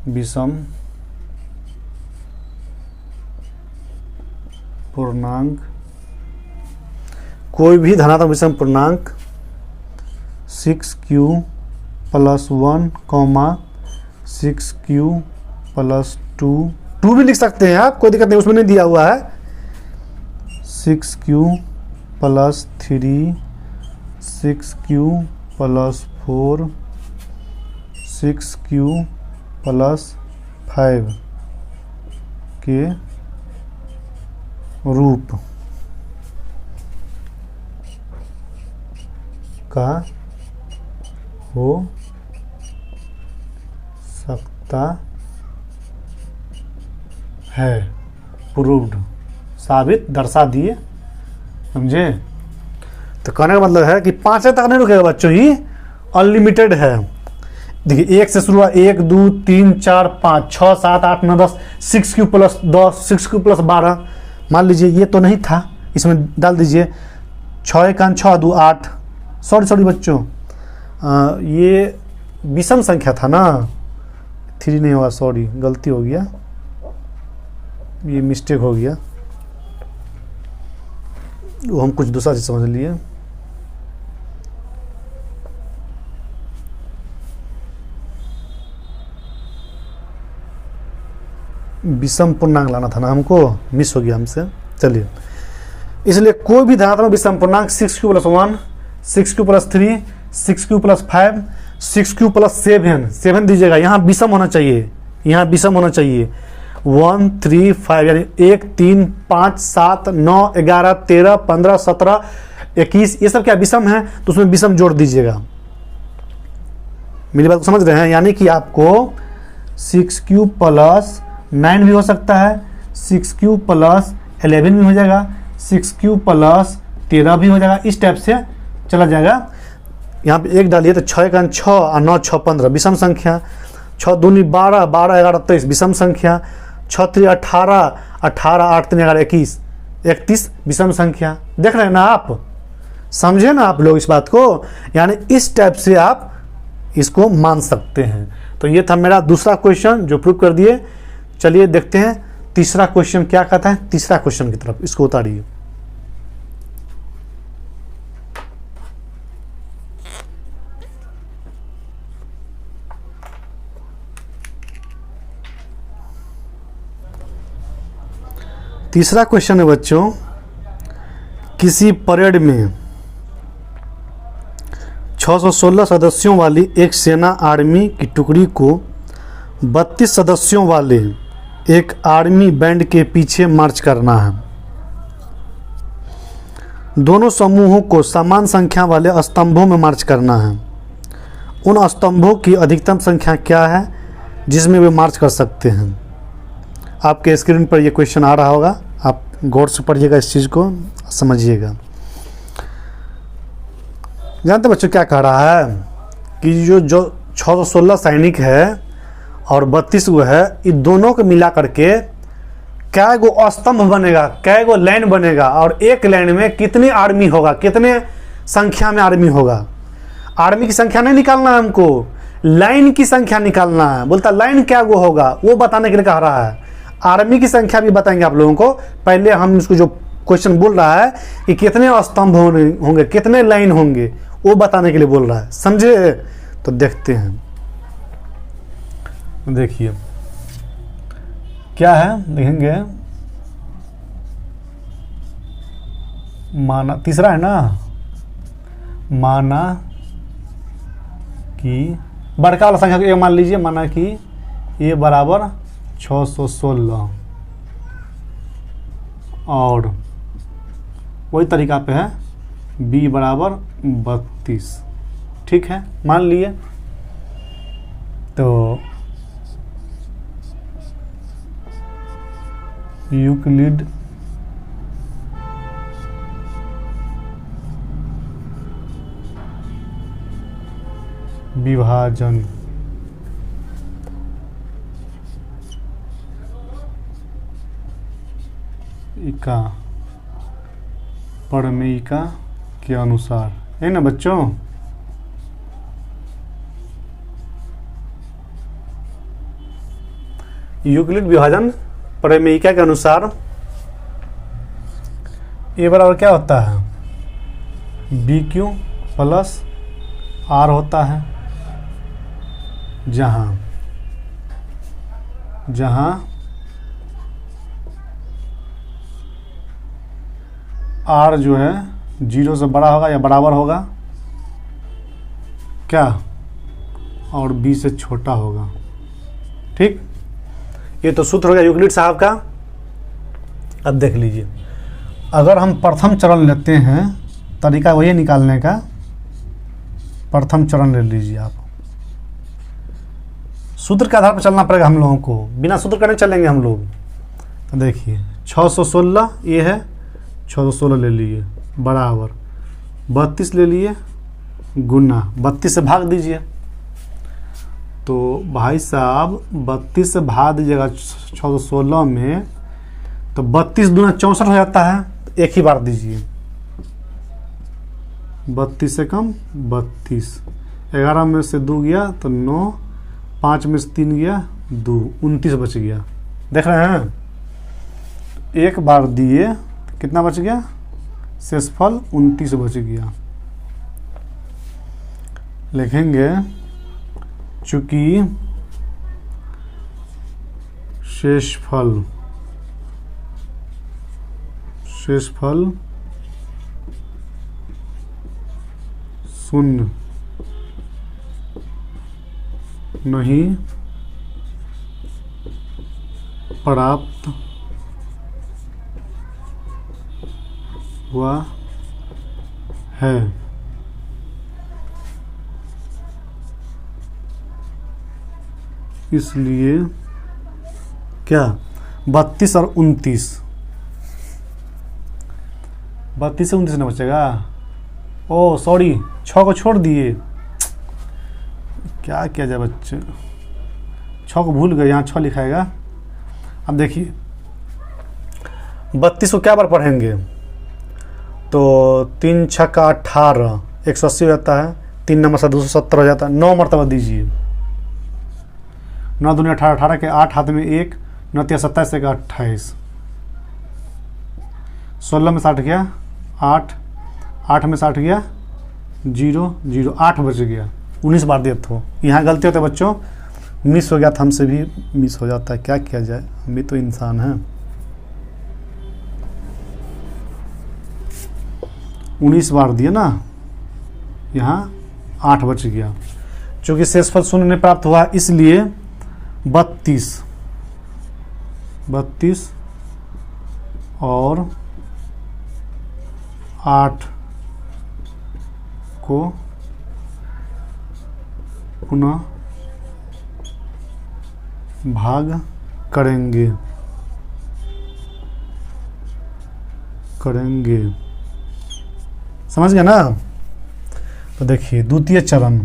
विषम पूर्णांक, कोई भी धनात्मक विषम पूर्णांक 6q + 1, 6q + 2 भी लिख सकते हैं आप, कोई दिक्कत नहीं, उसमें नहीं दिया हुआ है। 6q + 3, 6q + 4, 6q + 5 के रूप का हो सकता है। प्रूव्ड, साबित, दर्शा दिए, समझे। तो कहने का मतलब है कि 5 तक नहीं रुकेगा बच्चों, ही अनलिमिटेड है। देखिए 1 से शुरू हुआ, 1 2 3 4 5 6 7 8 9 10, 6q + 10, 6q + 12। मान लीजिए ये तो नहीं था, इसमें डाल दीजिए 6 1 6 2 8। सॉरी बच्चों, ये विषम संख्या था ना, 3 नहीं होगा, सॉरी गलती हो गया, ये मिस्टेक हो गया, वो हम कुछ दूसरा चीज समझ लिए। विषम पूर्णांक लाना था ना हमको, मिस हो गया हमसे। चलिए, इसलिए कोई भी धनात्मक विषम पूर्णांक 6q + 1, 6q + 3, 6q + 5, 6q + 7 दीजिएगा। यहाँ विषम होना चाहिए, यहाँ विषम होना चाहिए। 1 3 5 यानी 1 3 5 7 9 11 13 15 17 21, ये सब क्या विषम है, तो उसमें विषम जोड़ दीजिएगा। मेरी बात को समझ रहे हैं। यानी कि आपको 6q + 9 भी हो सकता है, 6q + 11 भी हो जाएगा, 6q + 13 भी हो जाएगा, इस टाइप से चला जाएगा। यहाँ पे 1 डालिए तो 6 1 6 और 9 6 15 विषम संख्या, 6 दूनी 12, 12 11 23 विषम संख्या, 6 3 18, 18 8 3 11 21, 31 विषम संख्या। देख रहे हैं ना आप, समझे ना आप लोग इस बात को। यानी इस टाइप से आप इसको मान सकते हैं। तो ये था मेरा दूसरा क्वेश्चन जो प्रूव कर दिए। चलिए देखते हैं तीसरा क्वेश्चन क्या कहता है। तीसरा क्वेश्चन की तरफ इसको उतारिए। तीसरा क्वेश्चन है बच्चों, किसी परेड में 616 सदस्यों वाली एक सेना आर्मी की टुकड़ी को 32 सदस्यों वाले एक आर्मी बैंड के पीछे मार्च करना है। दोनों समूहों को समान संख्या वाले स्तंभों में मार्च करना है। उन स्तंभों की अधिकतम संख्या क्या है जिसमें वे मार्च कर सकते हैं। आपके स्क्रीन पर यह क्वेश्चन आ रहा होगा, आप गौर से पढ़िएगा, इस चीज़ को समझिएगा। जानते बच्चों क्या कह रहा है कि जो 616 सैनिक है और 32 गो है, इन दोनों को मिला करके क्या गो स्तंभ बनेगा, क्या गो लाइन बनेगा, और एक लाइन में कितनी आर्मी होगा, कितने संख्या में आर्मी होगा। आर्मी की संख्या नहीं निकालना है हमको, लाइन की संख्या निकालना है। बोलता लाइन क्या गो होगा वो बताने के लिए कह रहा है। आर्मी की संख्या भी बताएंगे आप लोगों को। पहले हम इसको जो क्वेश्चन बोल रहा है कि कितने स्तंभ होंगे, कितने लाइन होंगे, वो बताने के लिए बोल रहा है, समझे। तो देखते हैं, देखिए क्या है, देखेंगे। माना, तीसरा है ना, माना कि बड़का वाला संख्या को मान लीजिए, माना कि ए बराबर 616 और वही तरीका पे है बी बराबर 32, ठीक है, मान लिए। तो यूक्लिड विभाजन का प्रमेयिका के अनुसार, है ना बच्चों। यूक्लिड विभाजन प्रमेयिका के अनुसार ए बराबर क्या होता है, बी क्यू प्लस आर होता है, जहां आर जो है 0 से बड़ा होगा या बराबर होगा क्या, और बी से छोटा होगा। ठीक, ये तो सूत्र हो गया यूक्लिड साहब का। अब देख लीजिए, अगर हम प्रथम चरण लेते हैं, तरीका वही निकालने का, प्रथम चरण ले लीजिए आप। सूत्र के आधार पर चलना पड़ेगा हम लोगों को, बिना सूत्र का नहीं चलेंगे हम लोग। तो देखिए 616 ये है, 616 ले लिए बराबर 32 ले लिए गुना 32 से भाग दीजिए। तो भाई साहब 32 से भाग दीजिएगा 616 में, तो 32 दूना 64 हो जाता है। तो एक ही बार दीजिए, 32 से कम 32, 11 में से 2 गया तो 9, 5 में से 3 गया 2, 29 बच गया। देख रहे हैं, एक बार दिए कितना बच गया, शेषफल 29 बच गया। लिखेंगे चूंकि शेषफल शून्य नहीं प्राप्त हुआ है, इसलिए क्या 32 और 29, 32 से 29 ना बचेगा। ओ सॉरी, 6 को छोड़ दिए, क्या किया जाए बच्चे, 6 को भूल गए, यहाँ 6 लिखाएगा। अब देखिए 32 को क्या बार पढ़ेंगे, तो 3 छक्का 18, 180 हो जाता है, 3 नंबर से 270 हो जाता है। 9 मरतबा दीजिए, 9 दूनी 18, 18 के 8 हाथ में 1, 9 तिया 27 से 28, 16 में 60 गया 8, 8 में 60 गया 0, 0, 8 बच गया। 19 बार दिया तो यहाँ गलती होते बच्चों, मिस हो गया था, हमसे भी मिस हो जाता है, क्या किया जाए, हम भी तो इंसान हैं। 19 बार दिए ना, यहाँ 8 बच गया। चूँकि शेषफल शून्य नहीं प्राप्त हुआ, इसलिए 32 और 8 को पुनः भाग करेंगे। समझ गए ना। तो देखिए द्वितीय चरण,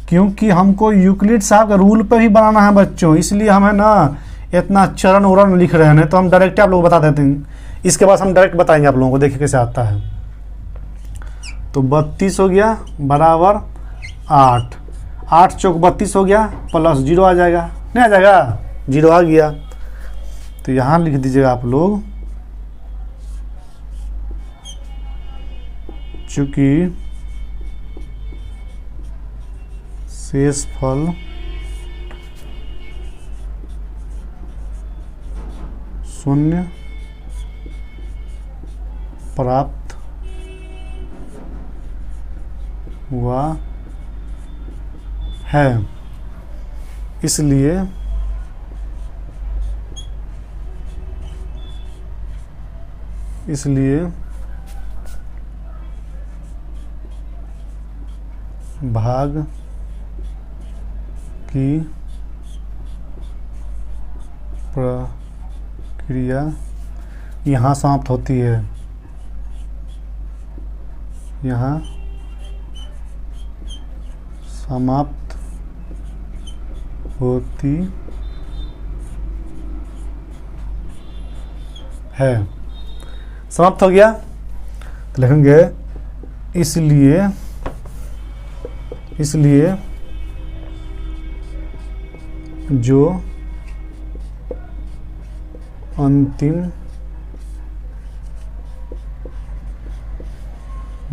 क्योंकि हमको यूक्लिड साहब का रूल पे ही बनाना है बच्चों, इसलिए हम है ना इतना चरण उरण लिख रहे हैं, तो हम डायरेक्ट आप लोग बता देते हैं। इसके बाद हम डायरेक्ट बताएंगे आप लोगों को, देखिए कैसे आता है। तो 32 हो गया बराबर 8, 8 चौक 32 हो गया, प्लस 0 आ जाएगा, नहीं आ जाएगा, 0 आ गया। तो यहाँ लिख दीजिएगा आप लोग, चूंकि शेषफल शून्य प्राप्त हुआ है, इसलिए भाग की प्रक्रिया यहाँ समाप्त होती है, यहाँ समाप्त होती है। समाप्त हो गया। तो लिखेंगे इसलिए जो अंतिम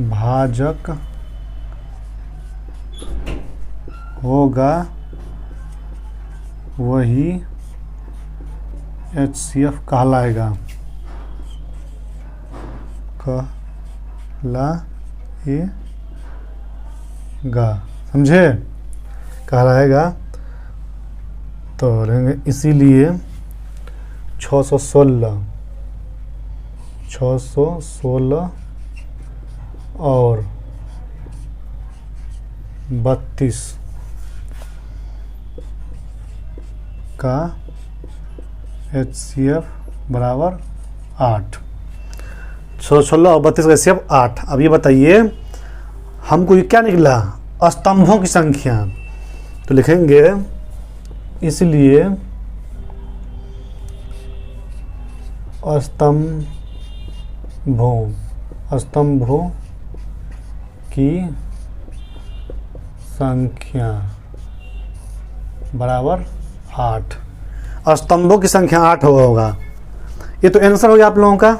भाजक होगा वही HCF कहलाएगा। समझे? कहलाएगा। तो रहेंगे इसीलिए 616 और 32 का HCF बराबर 8। 616 और 32 का HCF 8। अब ये बताइए हमको ये क्या निकला? स्तंभों की संख्या। तो लिखेंगे इसलिए स्तंभों की संख्या बराबर 8। स्तंभों की संख्या 8 होगा। ये तो आंसर हो गया आप लोगों का।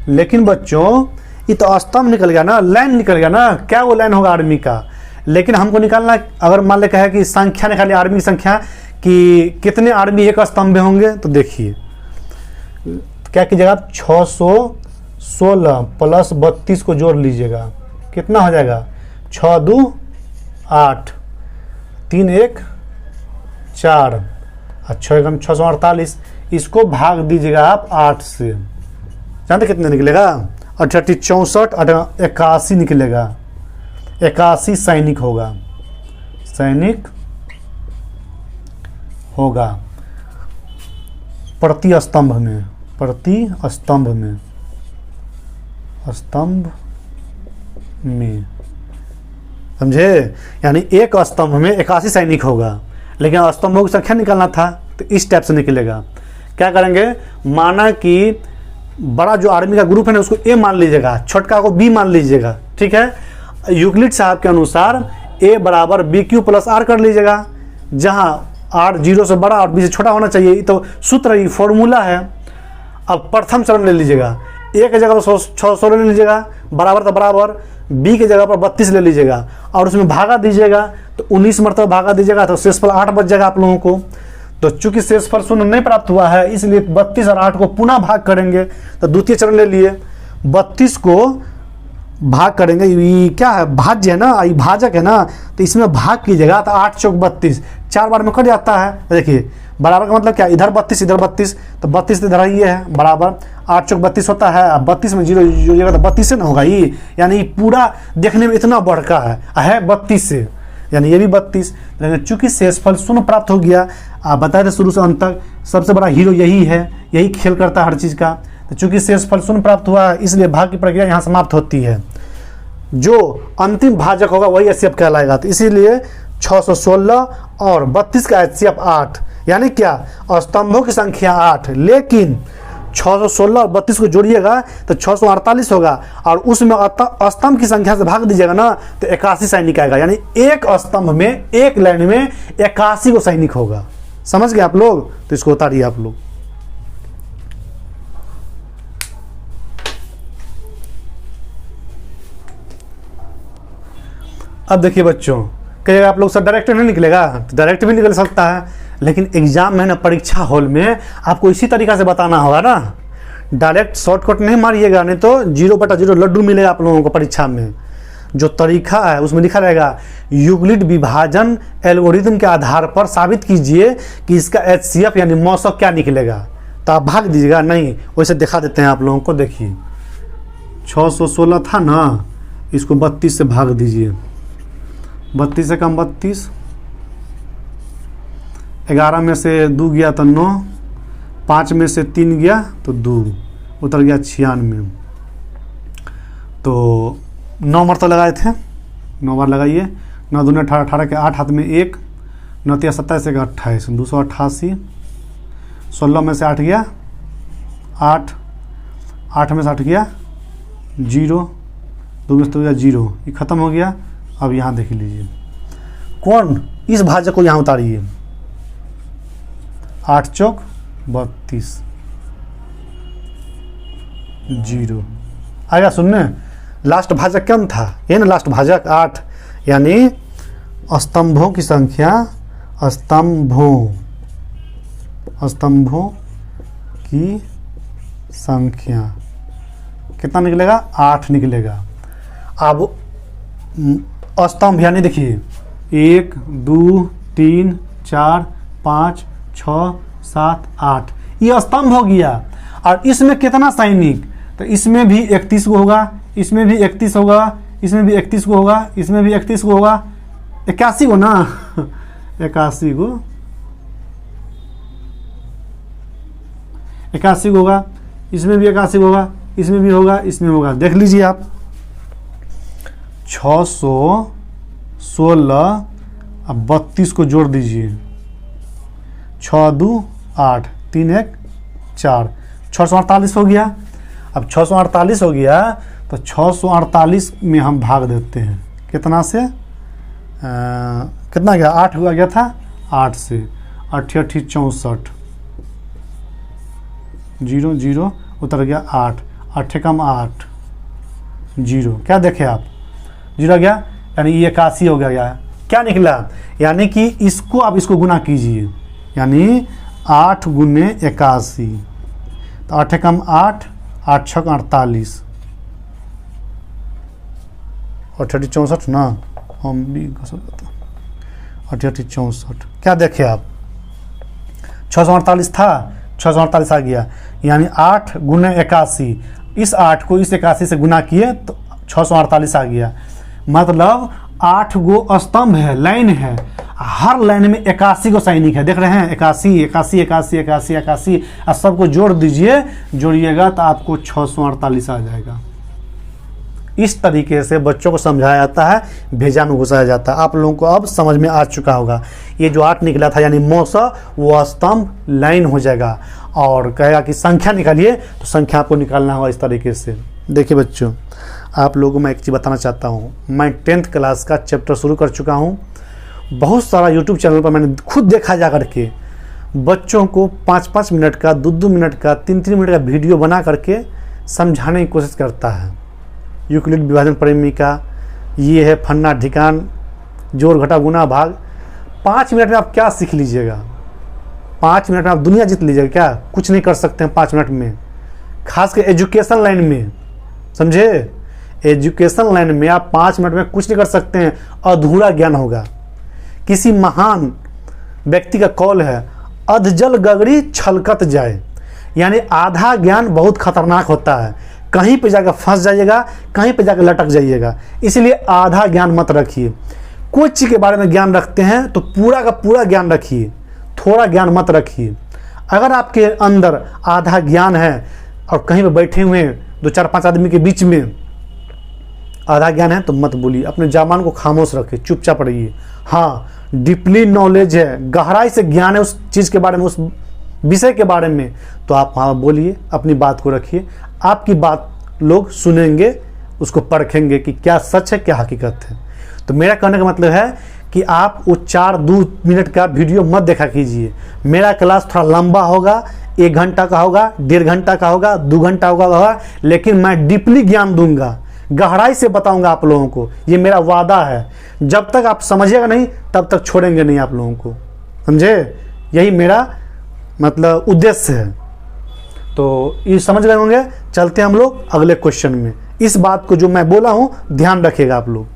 लेकिन बच्चों ये तो स्तंभ निकल गया ना, लाइन निकल गया ना। क्या वो लाइन होगा आर्मी का? लेकिन हमको निकालना, अगर मान ले कहे कि संख्या निकालिए, आर्मी की संख्या कि कितने आर्मी एक स्तंभ में होंगे, तो देखिए क्या कीजिएगा आप 616 प्लस 32 को जोड़ लीजिएगा। कितना हो जाएगा? 6 2 8, 3 1 4, अच्छा एकदम 648। इसको भाग दीजिएगा आप 8 से। जानते कितने निकलेगा? 68 64 81 निकलेगा। 81 सैनिक होगा प्रति स्तंभ में। समझे? यानी एक स्तंभ में 81 सैनिक होगा। लेकिन स्तंभों की संख्या निकालना था, तो इस टाइप से निकलेगा। क्या करेंगे? माना कि बड़ा जो आर्मी का ग्रुप है ना, उसको A मान लीजिएगा, छोटका को B मान लीजिएगा। ठीक है? यूक्लिड साहब के अनुसार A बराबर BQ प्लस R कर लीजिएगा, जहां R 0 से बड़ा और B से छोटा होना चाहिए। तो सूत्र ही फॉर्मूला है। अब प्रथम चरण ले लीजिएगा। A की जगह पर 616 ले लीजिएगा, बराबर तो बराबर। B की जगह पर 32 ले लीजिएगा और उसमें भागा दीजिएगा। तो 19 मरतबा भागा दीजिएगा, तो शेषफल 8 बच जाएगा आप लोगों को। तो चूंकि शेषफल 0 नहीं प्राप्त हुआ है, इसलिए 32 और 8 को पुनः भाग करेंगे। तो द्वितीय चरण ले लिए, 32 को भाग करेंगे। ये क्या है? भाज्य है ना, ये भाजक है ना, तो इसमें भाग कीजिएगा। तो 8 चौक 32, 4 बार में कट जाता है। देखिए बराबर का मतलब क्या? इधर 32 इधर 32, तो 32 इधर ये है बराबर। 8 चौक 32 होता है। अब 32 में 0 जोड़िएगा तो 32 से ना होगा ये। यानी पूरा देखने में इतना बड़का है 32 से, यानी ये भी 32। लेकिन चूंकि शेषफल 0 प्राप्त हो गया, आप बताए थे शुरू से अंत तक सबसे बड़ा हीरो यही है, यही खेल करता है हर चीज़ का। तो चूंकि शेषफल 0 प्राप्त हुआ है, इसलिए भाग की प्रक्रिया यहाँ समाप्त होती है। जो अंतिम भाजक होगा वही HCF कहलाएगा। तो इसीलिए 616 और 32 का HCF 8, यानी क्या? स्तंभों की संख्या 8। लेकिन 616 और 32 को जोड़िएगा तो 648 होगा, और उसमें स्तंभ की संख्या से भाग दीजिएगा ना, तो 81 सैनिक आएगा। यानी एक स्तंभ में, एक लाइन में 81 को सैनिक होगा। समझ गए आप लोग? तो इसको उतारिए आप लोग। अब देखिए बच्चों, कहिएगा आप लोग सर डायरेक्ट नहीं निकलेगा, तो डायरेक्ट भी निकल सकता है। लेकिन एग्जाम में ना, परीक्षा हॉल में आपको इसी तरीका से बताना होगा ना। डायरेक्ट शॉर्टकट नहीं मारिएगा, नहीं तो 0/0 लड्डू मिलेगा आप लोगों को परीक्षा में। जो तरीका है उसमें लिखा रहेगा यूक्लिड विभाजन एल्गोरिथम के आधार पर साबित कीजिए कि इसका HCF यानी मौसक क्या निकलेगा। तो आप भाग दीजिएगा। नहीं, वैसे दिखा देते हैं आप लोगों को। देखिए 616 था ना, इसको 32 से भाग दीजिए। 32 से कम 32, 11 में से 2 गया तो 9, 5 में से 3 गया तो 2, उतर गया 96। तो 9 मरतबा लगाए थे, 9 बार लगाइए। 9 दूनी 18, 18 के 8 हाथ में 1, 9 3 27 1 28, 288। 16 में से 8 गया 8, 8 में से 8 गया 0, 2 में से 2 गया 0, ये खत्म हो गया। अब यहाँ देख लीजिए कौन, इस भाजक को यहाँ उतारिए, 8 चौक 32, 0 आएगा। सुनने लास्ट भाजक कम था, ये ना लास्ट भाजक 8, यानी स्तंभों की संख्या, स्तंभों की संख्या कितना निकलेगा, 8 निकलेगा। अब स्तंभ यानी देखिए 1 2 3 4 5 6 7 8, ये स्तंभ हो गया। और इसमें कितना सैनिक, तो इसमें भी 31 को होगा, इसमें भी 31 होगा, इसमें भी 31 को होगा, इसमें भी 31 को होगा, 81 को ना 81 को 81 को होगा, इसमें भी 81 को होगा, इसमें भी होगा, इसमें होगा। देख लीजिए आप 616 अब 32 को जोड़ दीजिए, 6 2 8 3 1 4, 648 हो गया। अब 648 हो गया तो 648 में हम भाग देते हैं, कितना से कितना गया, 8 हुआ गया था, 8 से 8 8 64, 0 0 उतर गया 8, 8 कम 8 0, क्या देखे आप 0 गया, यानी ये 81 हो गया। क्या निकला, यानी कि इसको आप इसको गुना कीजिए, यानी 8 गुने 81, तो 8 कम 8, 8 6 48, और 64 ना, हम भी 8 64, क्या देखे आप 648 था, 648 आ गया, यानी 8 गुने 81, इस 8 को इस 81 से गुना किए तो 648 आ गया। मतलब 8 गो स्तंभ है, लाइन है, हर लाइन में 81 को सैनिक है, देख रहे हैं 81 81 81 81 81, और सबको जोड़ दीजिए, जोड़िएगा तो आपको 648 आ जाएगा। इस तरीके से बच्चों को समझाया जाता है, भेजा में घुसाया जाता है। आप लोगों को अब समझ में आ चुका होगा। ये जो 8 निकला था यानी मौसा, वो स्तंभ लाइन हो जाएगा, और कहेगा कि संख्या निकालिए, तो संख्या आपको निकालना होगा इस तरीके से। देखिए बच्चों, आप लोगों को मैं एक चीज़ बताना चाहता हूँ, मैं 10th क्लास का चैप्टर शुरू कर चुका हूँ। बहुत सारा यूट्यूब चैनल पर मैंने खुद देखा जा करके बच्चों को 5-5 मिनट का, 2-2 मिनट का, 3-3 मिनट का वीडियो बना करके समझाने की कोशिश करता है। यूक्लिड विभाजन परिमेय, ये है फन्ना ढिकान, जोड़ घटा गुना भाग। 5 मिनट में आप क्या सीख लीजिएगा, 5 मिनट में आप दुनिया जीत लीजिएगा क्या? कुछ नहीं कर सकते हैं 5 मिनट में, खास कर एजुकेशन लाइन में, समझे? एजुकेशन लाइन में आप 5 मिनट में कुछ नहीं कर सकते हैं, अधूरा ज्ञान होगा। किसी महान व्यक्ति का कॉल है, अधजल गगरी छलकत जाए, यानी आधा ज्ञान बहुत खतरनाक होता है, कहीं पे जाकर फंस जाइएगा, कहीं पे जाकर लटक जाइएगा। इसलिए आधा ज्ञान मत रखिए। कोई चीज़ के बारे में ज्ञान रखते हैं तो पूरा का पूरा ज्ञान रखिए, थोड़ा ज्ञान मत रखिए। अगर आपके अंदर आधा ज्ञान है और कहीं पे बैठे हुए हैं 2-4-5 आदमी के बीच में आधा ज्ञान है तो मत बोलिए, अपने ज़बान को खामोश रखिए, चुपचाप रहिए। हाँ, डीपली नॉलेज है, गहराई से ज्ञान है उस चीज़ के बारे में, उस विषय के बारे में, तो आप वहाँ बोलिए, अपनी बात को रखिए। आपकी बात लोग सुनेंगे, उसको परखेंगे कि क्या सच है क्या हकीकत है। तो मेरा कहने का मतलब है कि आप वो 4-2 मिनट का वीडियो मत देखा कीजिए। मेरा क्लास थोड़ा लंबा होगा, 1 घंटा का होगा, 1.5 घंटा का होगा, 2 घंटा होगा, लेकिन मैं डीपली ज्ञान दूंगा, गहराई से बताऊंगा आप लोगों को, ये मेरा वादा है। जब तक आप समझिएगा नहीं तब तक छोड़ेंगे नहीं आप लोगों को, समझे? यही मेरा मतलब उद्देश्य है। तो ये समझ गए होंगे। चलते हैं हम लोग अगले क्वेश्चन में। इस बात को जो मैं बोला हूं ध्यान रखिएगा आप लोग।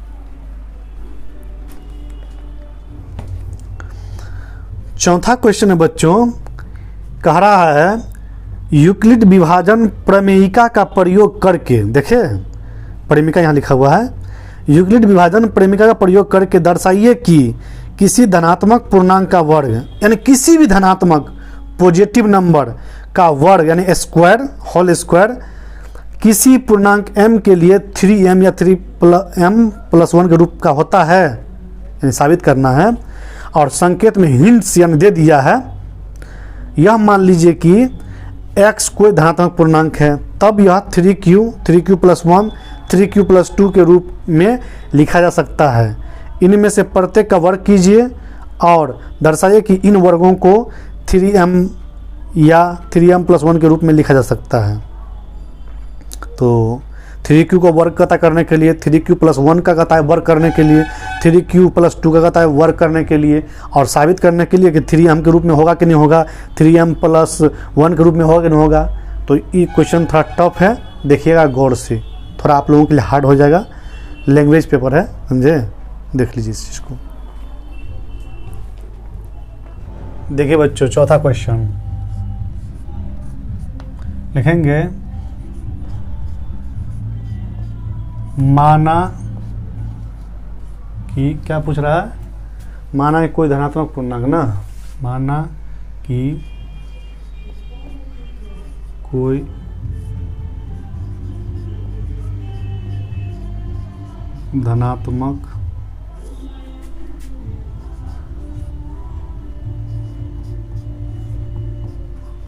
चौथा क्वेश्चन है बच्चों, कह रहा है यूक्लिड विभाजन प्रमेयिका का प्रयोग करके, देखे प्रमेयिका यहाँ लिखा हुआ है, यूक्लिड विभाजन प्रमेयिका का प्रयोग करके दर्शाइए कि किसी धनात्मक पूर्णांक का वर्ग, यानी किसी भी धनात्मक पॉजिटिव नंबर का वर्ग यानी स्क्वायर, होल स्क्वायर, किसी पूर्णांक m के लिए 3m या 3m+1 के रूप का होता है, यानी साबित करना है। और संकेत में हिंट्स यानी दे दिया है। यह मान लीजिए कि x कोई धनात्मक पूर्णांक है तब यह 3q प्लस 1 3q प्लस 2 के रूप में लिखा जा सकता है। इनमें से प्रत्येक का वर्ग कीजिए और दर्शाइए कि इन वर्गों को 3m या 3m प्लस 1 के रूप में लिखा जा सकता है। तो 3q को वर्ग कता करने के लिए 3q प्लस 1 का कता है वर्ग करने के लिए 3q प्लस 2 का कता है वर्ग करने के लिए और साबित करने के लिए कि 3m के रूप में होगा कि नहीं होगा, 3m प्लस 1 के रूप में होगा कि नहीं होगा। तो ये क्वेश्चन थोड़ा टफ है, देखिएगा गौर से, थोड़ा आप लोगों के लिए हार्ड हो जाएगा। लैंग्वेज पेपर है, समझे, देख लीजिए इस चीज़ को। देखिए बच्चों, चौथा क्वेश्चन लिखेंगे, माना कि क्या पूछ रहा है, माना कि कोई धनात्मक पूर्णांक ना, माना कि कोई धनात्मक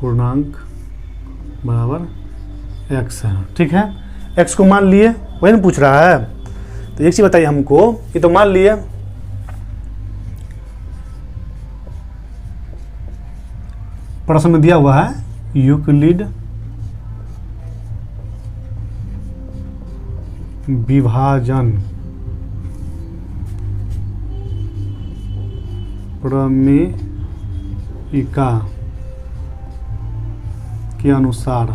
पूर्णांक बराबर x है। ठीक है, x को मान लिए, वही ना पूछ रहा है। तो एक चीज बताइए हमको, ये तो मान लिए, प्रश्न में दिया हुआ है यूक्लिड विभाजन प्रमेयिका के अनुसार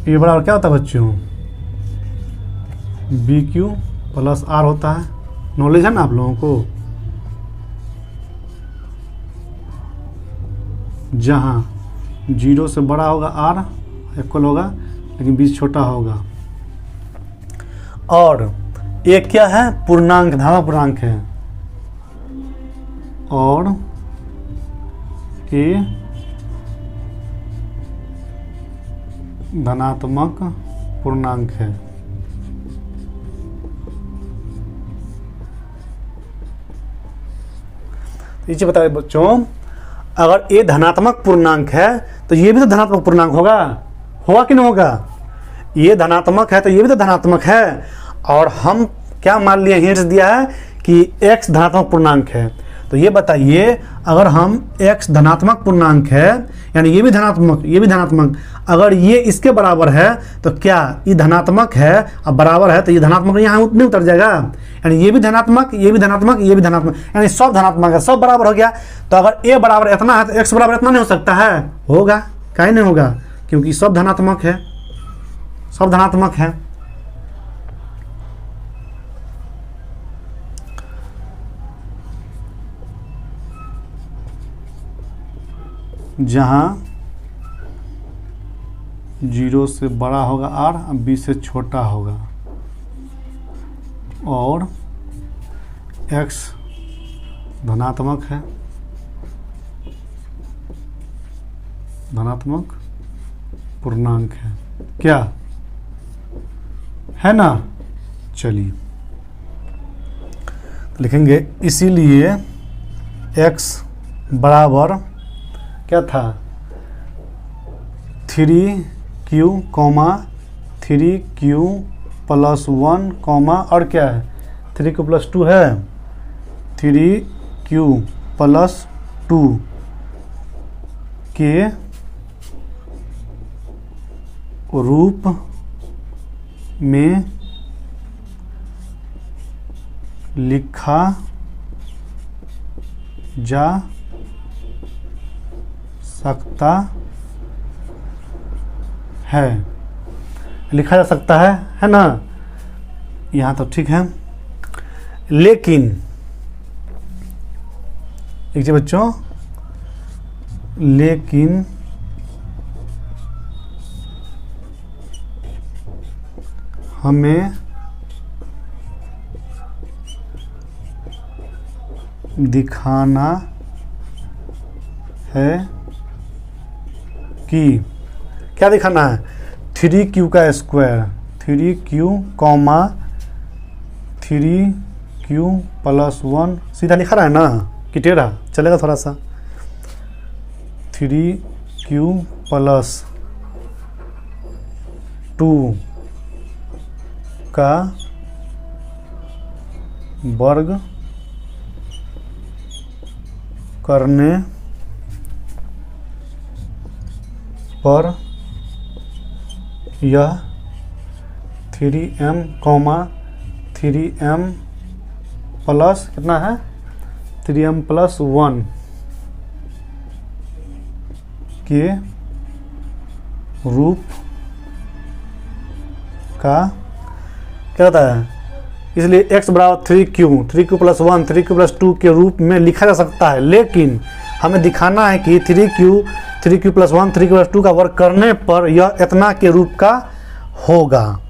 ये बराबर क्या होता है बच्चों, BQ प्लस R होता है। नॉलेज है ना आप लोगों को, जहां 0 से बड़ा होगा R इक्वल होगा, लेकिन 20 छोटा होगा। और एक क्या है, पूर्णांक, धनात्मक पूर्णांक है, और ये धनात्मक पूर्णांक है। ये बताइए बच्चों, अगर ये धनात्मक पूर्णांक है तो ये भी तो धनात्मक पूर्णांक होगा, होगा कि नहीं होगा। ये धनात्मक है तो ये भी तो धनात्मक है। और हम क्या मान लिए, हिंट्स दिया है कि x धनात्मक पूर्णांक है। तो ये बताइए, अगर हम x धनात्मक पूर्णांक है, यानी ये भी धनात्मक, ये भी धनात्मक, अगर ये इसके बराबर है तो क्या ये धनात्मक है, अब बराबर है तो ये धनात्मक यहाँ उतने उतर जाएगा। यानी ये भी धनात्मक, ये भी धनात्मक, ये भी धनात्मक, यानी सब धनात्मक है, सब बराबर हो गया। तो अगर a बराबर इतना है तो x बराबर इतना नहीं हो सकता है, होगा, काहे नहीं होगा, क्योंकि सब धनात्मक है, सब धनात्मक है। जहाँ 0 से बड़ा होगा R, 20 से छोटा होगा, और x धनात्मक है, धनात्मक पूर्णांक है, क्या है ना। चलिए लिखेंगे, इसीलिए x बराबर क्या था, 3q, 3q प्लस 1, और क्या है, 3q प्लस 2 है, 3q प्लस 2 के रूप में लिखा जा सकता है, लिखा जा सकता है ना। यहाँ तो ठीक है, लेकिन एक चीज बच्चों, लेकिन हमें दिखाना है कि, क्या दिखाना है, 3q का स्क्वायर, 3q 3q + 1 सीधा लिखा रहा है ना कि टेढ़ा चलेगा थोड़ा सा। 3q + 2 का वर्ग करने पर यह 3m, 3m प्लस कितना है 3m + 1 के रूप का क्या होता है, इसलिए x बराबर 3q + 1 3q + 2 के रूप में लिखा जा सकता है, लेकिन हमें दिखाना है कि 3q + 1 3q + 2 का वर्ग करने पर यह इतना के रूप का होगा,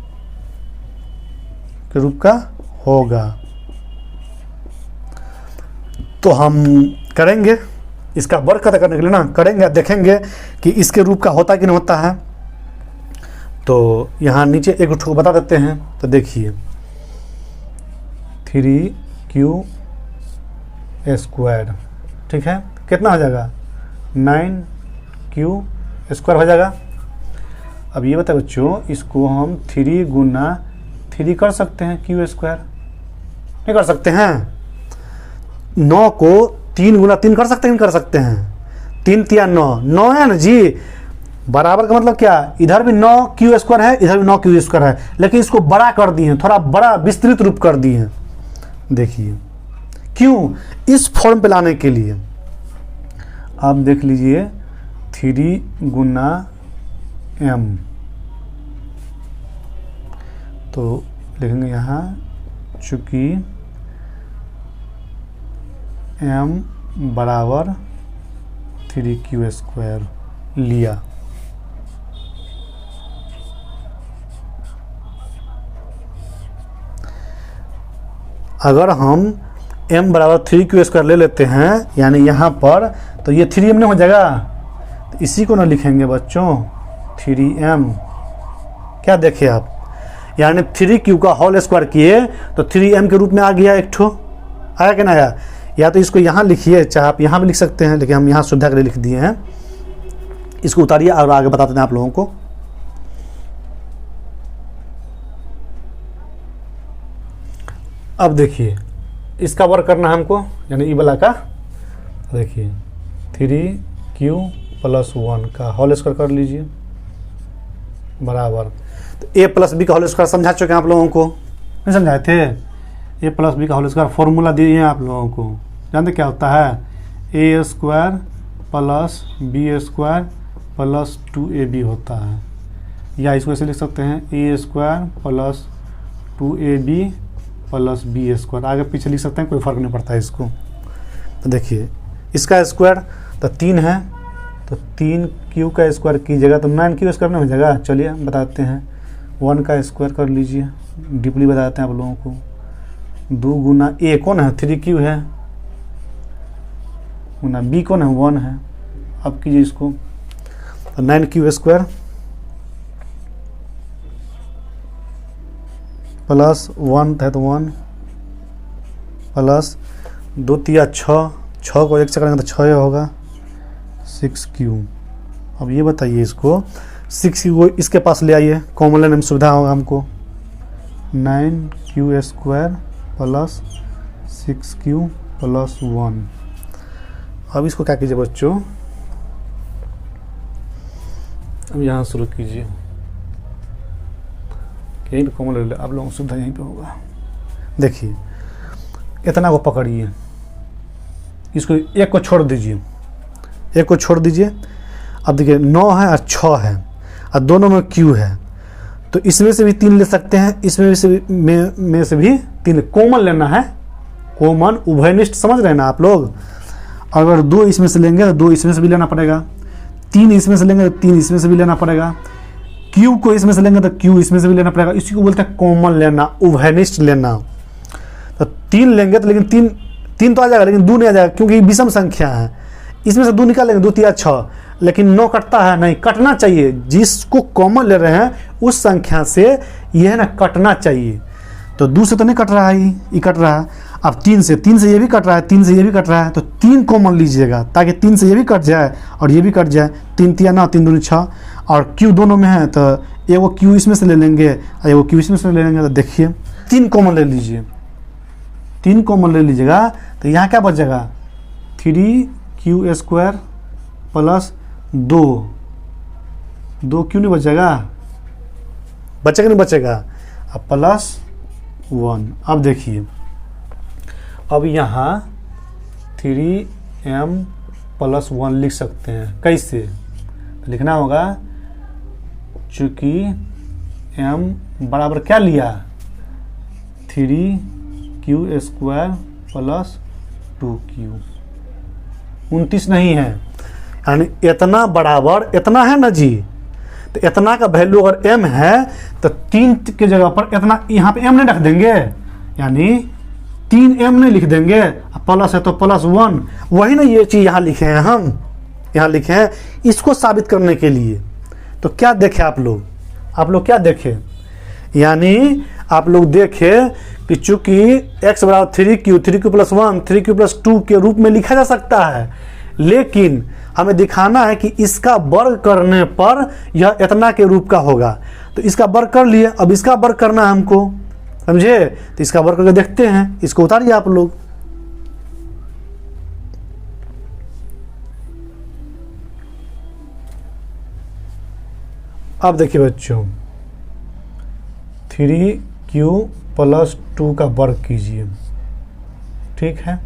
तो हम करेंगे इसका वर्ग पता करने के लिए ना करेंगे, देखेंगे कि इसके रूप का होता कि नहीं होता है। तो यहाँ नीचे एक ठो बता देते हैं, तो देखिए 3q², ठीक है, कितना हो जाएगा 9q² हो जाएगा। अब ये बताए बच्चों, इसको हम 3 गुना 3 कर सकते हैं, q² नहीं कर सकते हैं। 9 को 3 गुना 3 कर सकते हैं, नहीं कर सकते हैं। 3 × 9 है ना जी, बराबर का मतलब क्या, इधर भी 9q² है, इधर भी 9q² है, लेकिन इसको बड़ा कर दिए, थोड़ा बड़ा विस्तृत रूप कर दिए। देखिए क्यों, इस फॉर्म पे लाने के लिए। आप देख लीजिए 3 गुना m, तो लिखेंगे यहाँ चूंकि m बराबर 3q² लिया, अगर हम m बराबर 3q² ले लेते हैं यानी यहाँ पर, तो ये 3m नहीं हो जाएगा, तो इसी को ना लिखेंगे बच्चों 3m। क्या देखे आप, यानी 3q का होल स्क्वायर किए तो 3m के रूप में आ गया, एक ठो आया कि ना आया। या तो इसको यहाँ लिखिए, चाहे आप यहाँ भी लिख सकते हैं, लेकिन हम यहाँ सुविधा के लिए लिख दिए हैं। इसको उतारिए और आगे बताते हैं आप लोगों को। अब देखिए इसका वर्क करना है हमको, यानी ई वाला का। देखिए 3q + 1 का होल स्क्वायर कर लीजिए बराबर, तो a + b का होल स्क्वायर समझा चुके हैं आप लोगों को, नहीं समझाए थे। a + b का होल स्क्वायर फॉर्मूला दिए हैं आप लोगों को, जानते क्या होता है, a² + b² + 2ab होता है, या इसको ऐसे लिख सकते हैं a² + 2ab + b²। आगे पीछे लिख सकते हैं, कोई फर्क नहीं पड़ता है इसको। तो देखिए इसका स्क्वायर तो 3 है, तो 3q का स्क्वायर कीजिएगा तो 9q² में हो जाएगा। चलिए बताते हैं, 1 का स्क्वायर कर लीजिए, डीपली बताते हैं आप लोगों को। 2 गुना a कौन है 3q है, गुना b कौन है 1 है। अब कीजिए इसको, तो 9q² प्लस 1 है तो 1 प्लस 2 × 6, 6 को 1 से करेंगे तो 6 होगा 6q। अब ये बताइए इसको 6q को इसके पास ले आइए, कॉमन लेने में सुविधा होगा हमको। 9q² plus 6q + 1। अब इसको क्या कीजिए बच्चों, अब यहाँ शुरू कीजिए, यहीं पे कॉमन ले ले, आप लोगों को सुविधा यहीं पे होगा। देखिए इतना को पकड़िए, इसको एक को छोड़ दीजिए, एक को छोड़ दीजिए। अब देखिए 9 है और 6 है और दोनों में q है, तो इसमें से भी 3 ले सकते हैं, इसमें से भी 3 कॉमन लेना है, कॉमन उभयनिष्ठ समझ रहे हैं ना आप लोग। अगर 2 इसमें से लेंगे तो 2 इसमें से भी लेना पड़ेगा, 3 इसमें से लेंगे तो 3 इसमें से भी लेना पड़ेगा, q को इसमें से लेंगे तो q इसमें से भी लेना पड़ेगा। इसी को बोलते हैं कॉमन लेना, उभयनिष्ठ लेना। तो 3 लेंगे तो, लेकिन 3 तो आ जाएगा लेकिन 2 नहीं आ जाएगा, क्योंकि विषम संख्या है। इसमें से 2 निकालेंगे, 2 × 3 = 6, लेकिन 9 कटता है नहीं, कटना चाहिए। जिसको कॉमन ले रहे हैं उस संख्या से यह ना कटना चाहिए। तो 2 से तो नहीं कट रहा है, ये कट रहा है। अब 3 से ये भी कट रहा है, 3 से ये भी कट रहा है, तो 3 कॉमन लीजिएगा ताकि 3 से ये भी कट जाए और ये भी कट जाए। 3 तिया 9, 3 दूनी 6, और Q दोनों में है तो एगो Q इसमें से ले लेंगे और एगो Q इसमें से ले लेंगे। तो देखिए 3 कॉमन ले लीजिए, 3 कॉमन ले लीजिएगा तो यहाँ क्या बचेगा 3Q² प्लस 2 क्यों नहीं बचेगा, बचेगा नहीं बचेगा, अब प्लस 1। अब देखिए अब यहाँ 3m प्लस 1 लिख सकते हैं। कैसे लिखना होगा, चूँकि m बराबर क्या लिया 3Q² प्लस 2Q, 29 नहीं है, यानी इतना बराबर इतना है ना जी। तो इतना का वैल्यू अगर m है तो 3 के जगह पर इतना यहाँ पे m नहीं रख देंगे, यानी 3m नहीं लिख देंगे, प्लस है तो प्लस 1। वही ना ये चीज़ यहाँ लिखे हैं, हम यहाँ लिखे हैं इसको साबित करने के लिए। तो क्या देखे आप लोग क्या देखे, यानी आप लोग देखे कि चूंकि x बराबर 3Q प्लस 1 3Q प्लस 2 के रूप में लिखा जा सकता है, लेकिन हमें दिखाना है कि इसका वर्ग करने पर यह इतना के रूप का होगा। तो इसका वर्ग कर लिए, अब इसका वर्ग करना है हमको, समझे। तो इसका वर्ग करके देखते हैं, इसको उतारिए आप लोग। अब देखिए बच्चों 3Q प्लस 2 का वर्ग कीजिए, ठीक है,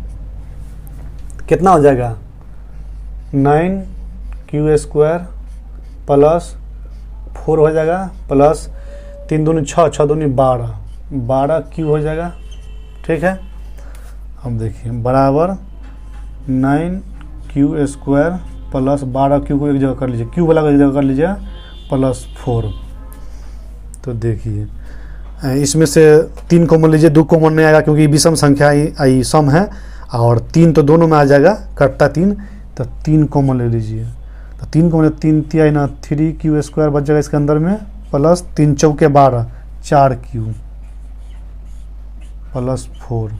कितना हो जाएगा 9Q² प्लस 4 हो जाएगा, प्लस 3 दूनी 6, 6 दूनी 12Q हो जाएगा, ठीक है। अब देखिए बराबर 9Q² प्लस 12Q को एक जगह कर लीजिए, Q वाला को एक जगह कर लीजिए, प्लस 4। तो देखिए इसमें से 3 कॉमन लीजिए, 2 कॉमन नहीं आएगा क्योंकि विषम संख्या आई सम है, और 3 तो दोनों में आ जाएगा, कटता 3, तो 3 कॉमन ले लीजिए। तो 3 कॉमन 3 तिया ना 3Q² बच जाएगा इसके अंदर में, प्लस 3 चौके 12 4Q प्लस 4।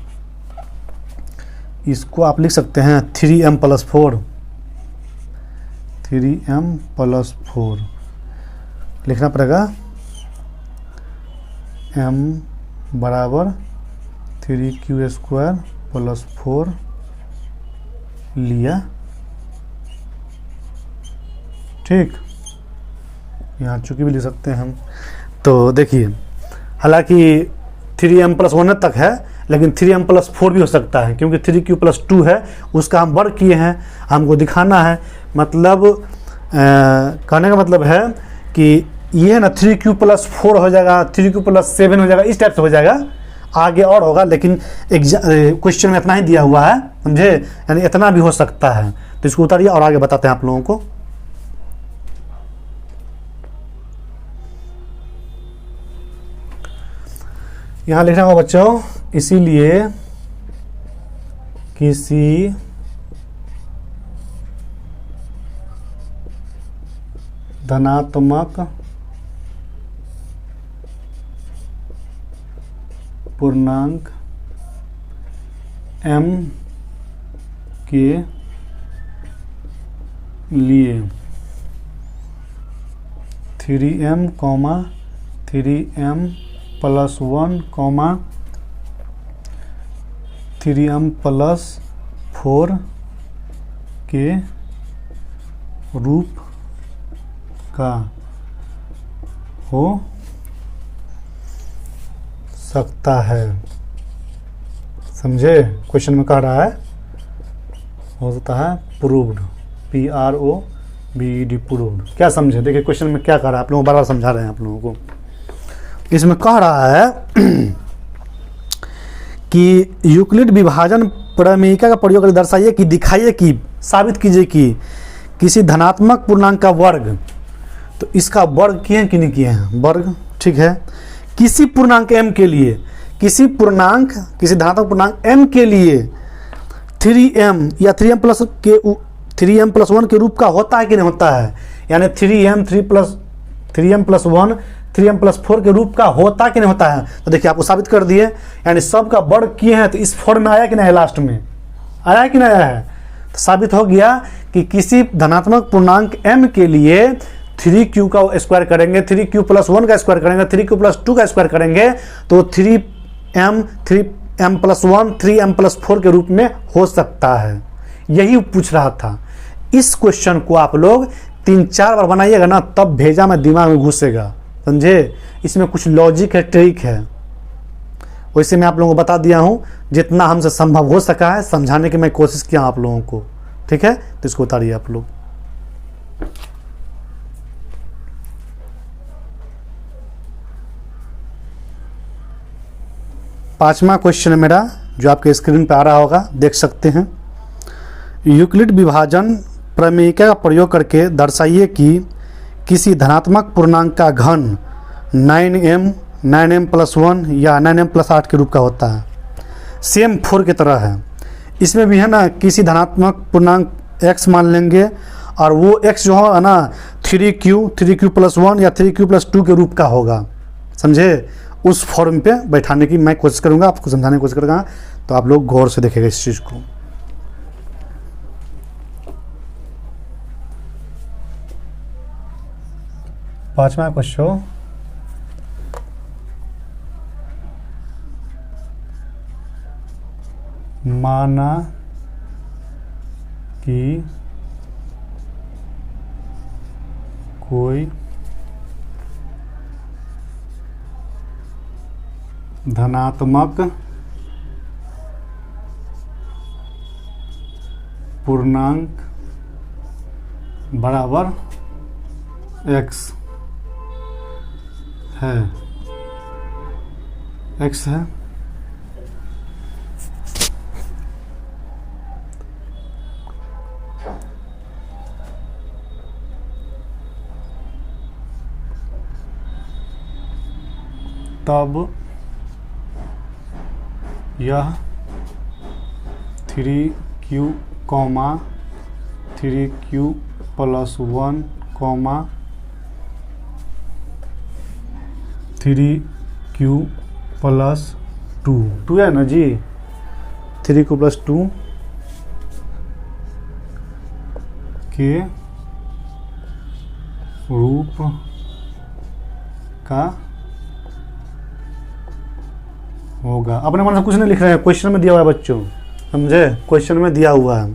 इसको आप लिख सकते हैं 3m प्लस 4, 3m प्लस 4 लिखना पड़ेगा। m बराबर 3Q² प्लस 4 लिया, ठीक। यहाँ चूँकि भी लिख सकते हैं हम। तो देखिए हालांकि 3m प्लस 1 तक है, लेकिन 3m प्लस 4 भी हो सकता है, क्योंकि 3Q प्लस 2 है, उसका हम वर्ग किए हैं, हमको दिखाना है। मतलब कहने का मतलब है कि ये है ना 3Q प्लस 4 हो जाएगा, 3Q प्लस 7 हो जाएगा, इस टाइप से हो जाएगा। आगे और होगा, लेकिन क्वेश्चन में इतना ही दिया हुआ है, समझे, यानी इतना भी हो सकता है। तो इसको उतारिए और आगे बताते हैं आप लोगों को। यहाँ लिखना होगा बच्चों, इसीलिए किसी धनात्मक पूर्णांक m के लिए 3m, 3m plus 1, 3m plus 4 के रूप का हो सकता है, समझे। क्वेश्चन में कह रहा है हो सकता है प्रूव्ड, PROVED प्रूव्ड। क्या समझे, देखिए क्वेश्चन में क्या कह रहा है, आप लोगों को बार बार समझा रहे हैं आप लोगों को। इसमें कह रहा है कि यूक्लिड विभाजन प्रमेयिका का प्रयोग करके दर्शाइए कि दिखाइए कि साबित कीजिए कि किसी धनात्मक पूर्णांक का वर्ग, तो इसका वर्ग किए कि नहीं किए हैं, वर्ग, ठीक है। किसी पूर्णांक m के लिए, किसी धनात्मक पूर्णांक m के लिए 3m या 3m प्लस 1 के रूप का होता है कि नहीं होता है, यानी 3m प्लस 1 3m+4 के रूप का होता कि नहीं होता है। तो देखिए आपको साबित कर दिए, यानी सब का वर्ग किए हैं तो इस फॉर्म में आया कि नहीं है, लास्ट में आया कि नहीं आया है। तो साबित हो गया कि किसी धनात्मक पूर्णांक m के लिए 3q का स्क्वायर करेंगे, 3q+1 का स्क्वायर करेंगे, 3q+2 का स्क्वायर करेंगे तो 3m+1 3m+4 के रूप में हो सकता है। यही पूछ रहा था। इस क्वेश्चन को आप लोग 3-4 बार बनाइएगा ना, तब भेजा में दिमाग में घुसेगा, समझे। इसमें कुछ लॉजिक है, ट्रिक है। वैसे मैं आप लोगों को बता दिया हूँ, जितना हमसे संभव हो सका है समझाने की मैं कोशिश किया आप लोगों को, ठीक है। तो इसको उतारिए आप लोग। पांचवा क्वेश्चन है मेरा, जो आपके स्क्रीन पे आ रहा होगा, देख सकते हैं। यूक्लिड विभाजन प्रमेय का प्रयोग करके दर्शाइए कि किसी धनात्मक पूर्णांक का घन 9m 9m+1 या 9m+8 के रूप का होता है। सेम 4 की तरह है। इसमें भी है ना, किसी धनात्मक पूर्णांक x मान लेंगे और वो x जो है ना 3q+1 या 3q+2 के रूप का होगा, समझे। उस फॉर्म पे बैठाने की मैं कोशिश करूंगा, आपको समझाने की कोशिश करूंगा, तो आप लोग गौर से देखेगा इस चीज़ को। पांचवा क्वेश्चन, माना कि कोई धनात्मक पूर्णांक बराबर x है, x है, तब यह 3q, 3q+1, 3q+2 2 है ना जी, 3q+2 के रूप का होगा। अपने मन से कुछ नहीं लिख रहे हैं, क्वेश्चन में दिया हुआ है बच्चों, समझे। क्वेश्चन में दिया हुआ है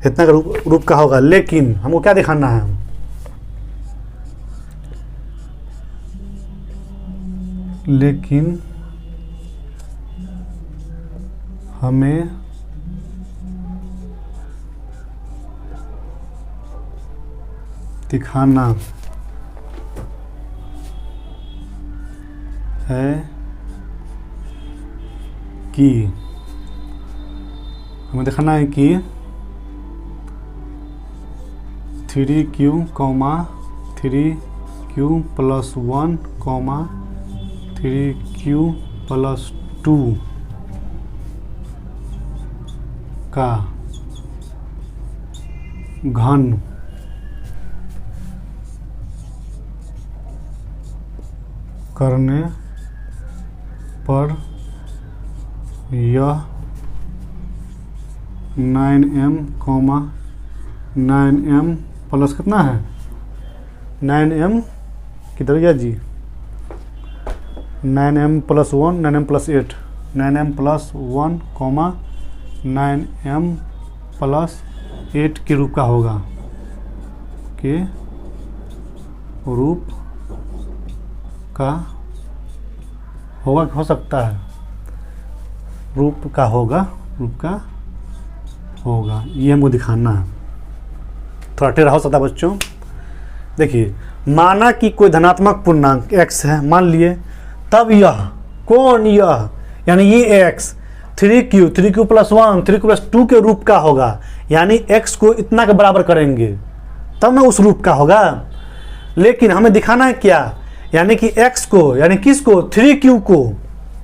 इतना का रूप का होगा, लेकिन हमको क्या दिखाना है, लेकिन हमें दिखाना है कि हमें दिखाना है कि 3q, 3q+1, 3q+2 का घन करने पर यह 9m, 9m प्लस कितना है, 9m किधर गया जी, 9m+1, 9m+8, 9m+1, 9m+8 के रूप का होगा, के रूप का होगा, हो सकता है, रूप का होगा, रूप का होगा, ये हमको दिखाना है। थोड़ा टेढ़ा हो सकता है बच्चों। देखिए, माना कि कोई धनात्मक पूर्णांक x है, मान लिए, तब यह कौन, यह यानी ये x 3q, 3q+1, 3q+2 के रूप का होगा, यानी x को इतना के बराबर करेंगे तब ना उस रूप का होगा। लेकिन हमें दिखाना है क्या, यानी कि x को, यानी किसको, 3q को,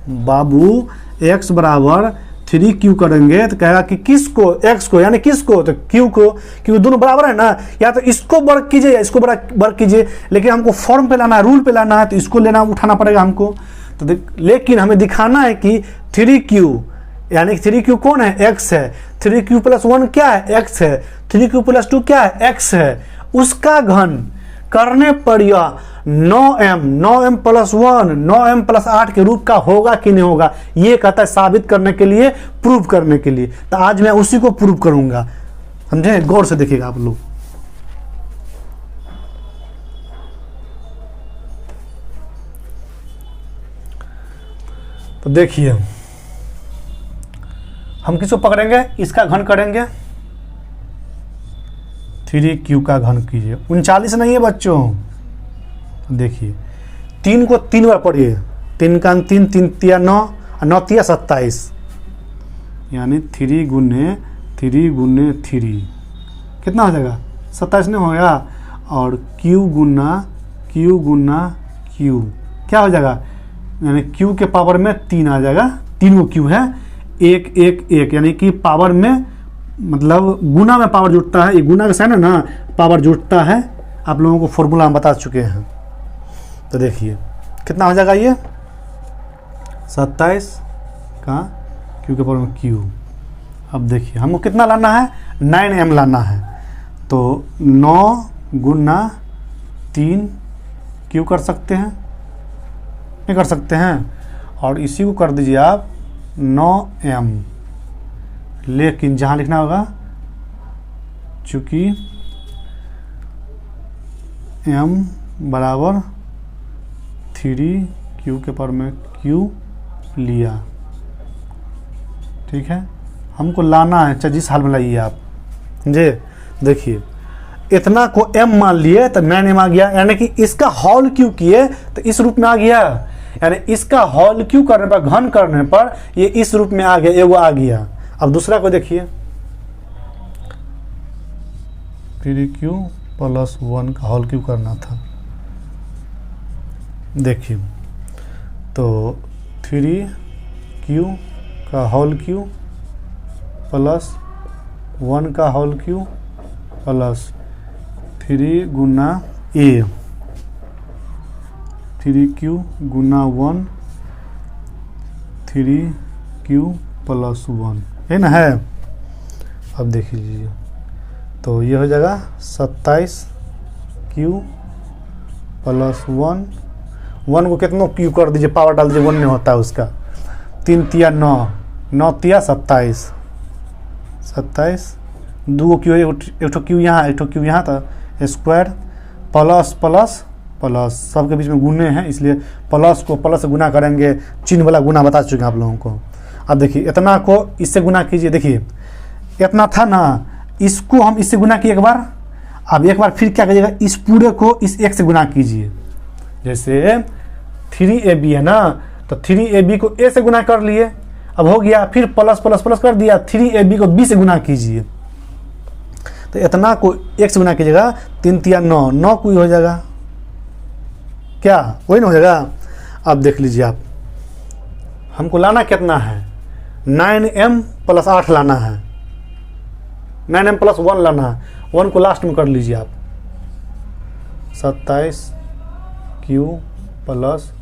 बाबू x बराबर थ्री क्यू करेंगे तो कहेगा कि किसको, एक्स को, यानी किसको, तो क्यू को, क्योंकि दोनों बराबर है ना, या तो इसको वर्क कीजिए या इसको वर्क कीजिए, लेकिन हमको फॉर्म पे लाना है, रूल पे लाना है, तो इसको लेना उठाना पड़ेगा हमको। तो लेकिन हमें दिखाना है कि थ्री क्यू, यानी थ्री क्यू कौन है, एक्स है, थ्री क्यू प्लस वन क्या है, एक्स है, थ्री क्यू प्लस टू क्या है, एक्स है, उसका घन करने पर यह 9m प्लस 1 9m प्लस 8 के रूप का होगा कि नहीं होगा, ये कहता है साबित करने के लिए, प्रूव करने के लिए। तो आज मैं उसी को प्रूव करूंगा, समझे, गौर से देखिएगा आप लोग। तो देखिए हम किसको पकड़ेंगे, इसका घन करेंगे, 3q का घन कीजिए। 39 नहीं है बच्चों, देखिए 3 को 3 बार पढ़िए, 3 का 3, 3 तिया 9, 9 तिया 27, यानी 3 गुने 3 कितना हो जाएगा, 27 नहीं हो गया। और q गुना q क्या हो जाएगा, यानी q के पावर में 3 आ जाएगा, 3 को q है, 1 1 1, यानी कि पावर में, मतलब गुना में पावर जुटता है, ये गुना का साइन है ना, पावर जुटता है, आप लोगों को फॉर्मूला हम बता चुके हैं। तो देखिए कितना हो जाएगा ये, 27 का q के पावर में q। अब देखिए हमको कितना लाना है, 9m लाना है, तो 9 गुना 3 q कर सकते हैं, नहीं कर सकते हैं, और इसी को कर दीजिए आप 9m, लेकिन जहाँ लिखना होगा, चूंकि m बराबर 3q के पावर में q लिया, ठीक है, हमको लाना है, चाहे जिस हाल में लाइए आप, समझे। देखिए इतना को m मान लिए तो 9m आ गया, यानी कि इसका हॉल q किए तो इस रूप में आ गया, यानी इसका हॉल q करने पर, घन करने पर ये इस रूप में आ गया, एगो आ गया। अब दूसरा को देखिए, 3q प्लस 1 का होल क्यू करना था, देखिए तो 3q का होल क्यू प्लस 1 का होल क्यू प्लस 3 गुना a, 3q गुना 1, 3q प्लस 1 है ना, है। अब देख लीजिए, तो ये हो जाएगा 27q प्लस 1 को कितना q कर दीजिए, पावर डाल दीजिए, 1 नहीं होता है उसका, 3 तिया 9, 9 तिया 27, 2 q, एक ठो q यहाँ, एक ठो q यहाँ, तो स्क्वायर प्लस प्लस प्लस, सबके बीच में गुने हैं, इसलिए प्लस को प्लस से गुना करेंगे, चिन्ह वाला गुना बता चुके हैं आप लोगों को। अब देखिए इतना को इससे गुना कीजिए, देखिए इतना था ना, इसको हम इससे गुना किए एक बार, अब एक बार फिर क्या कीजिएगा, इस पूरे को इस 1 से गुना कीजिए, जैसे 3ab है ना, तो 3ab को a से गुना कर लिए, अब हो गया, फिर प्लस प्लस प्लस कर दिया, 3ab को b से गुना कीजिए, तो इतना को 1 से गुना कीजिएगा, 3 तिया 9, 9 कोई हो जाएगा, क्या वही ना हो जाएगा। अब देख लीजिए आप, हमको लाना कितना है, 9m प्लस 8 लाना है, 9m प्लस 1 लाना है, 1 को लास्ट में कर लीजिए आप, 27q plus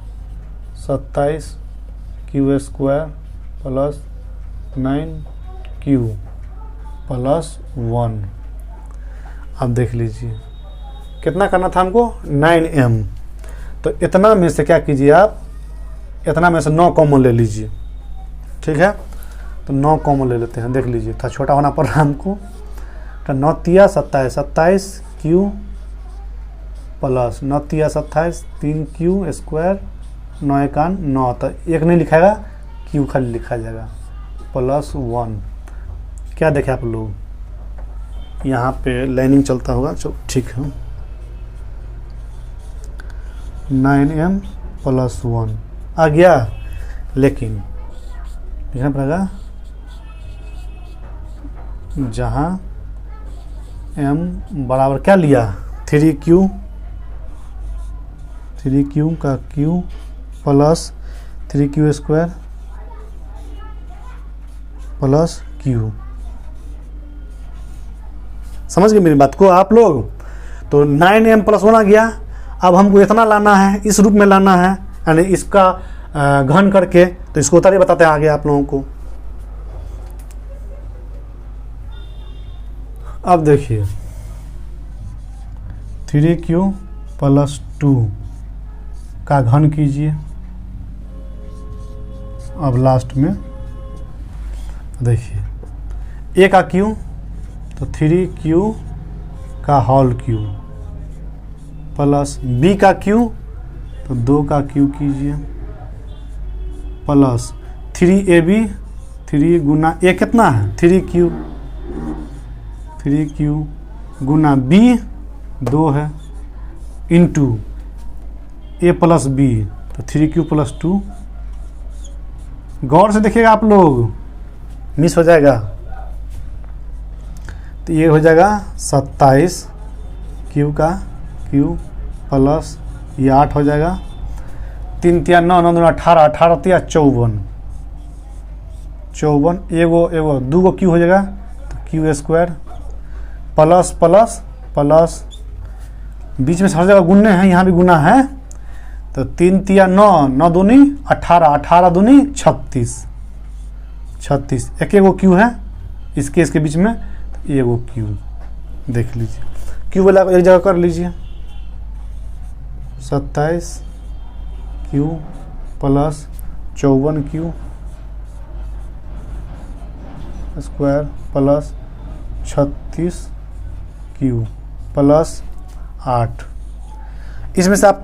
27q square plus 9q plus 1। अब देख लीजिए कितना करना था हमको, 9m, तो इतना में से क्या कीजिए आप, इतना में से 9 कॉमन ले लीजिए, ठीक है, तो 9 कॉमन ले लेते हैं, देख लीजिए था छोटा होना पड़ रहा हमको, तो 9 तिया 27, 27q प्लस 9 तिया 27, 3q स्क्वायर, 9 एकान 9, तो 1 नहीं लिखाएगा, q खाली लिखा जाएगा, प्लस 1। क्या देखे आप लोग, यहाँ पे लाइनिंग चलता होगा, चलो ठीक है, 9m प्लस 1 आ गया, लेकिन लिखना पड़ेगा, जहाँ m बराबर क्या लिया, 3q का q plus 3q square plus Q. समझ गए मेरी बात को आप लोग? तो 9m प्लस 1 आ गया। अब हमको इतना लाना है, इस रूप में लाना है, यानी इसका घन करके। तो इसको उतारिए, बताते हैं आगे आप लोगों को। अब देखिए 3q प्लस 2 का घन कीजिए। अब लास्ट में देखिए a का q, तो 3q का होल क्यू प्लस b का q, तो 2 का q कीजिए प्लस 3ab, 3 गुना a कितना है 3q, 3q गुना b 2 है, इंटू a प्लस b, तो 3q प्लस 2। गौर से देखिएगा आप लोग, मिस हो जाएगा। तो ये हो जाएगा 27 q का q प्लस ये 8 हो जाएगा, 3 तिया 9, 9 दूना 18, 18 तिया 54, 54 एगो 2 गो q हो जाएगा, तो q square plus plus plus, बीच में हर जगह गुन्ने हैं, यहाँ भी गुना है। तो 3 तिया 9, 9 दूनी 18, 18 दूनी 36, 36 एक एगो क्यू है इसके बीच में, तो एगो क्यू देख लीजिए। क्यू वाला एक जगह कर लीजिए, 27 Q plus 54 Q square plus 36 Q plus 8। इसमें से आप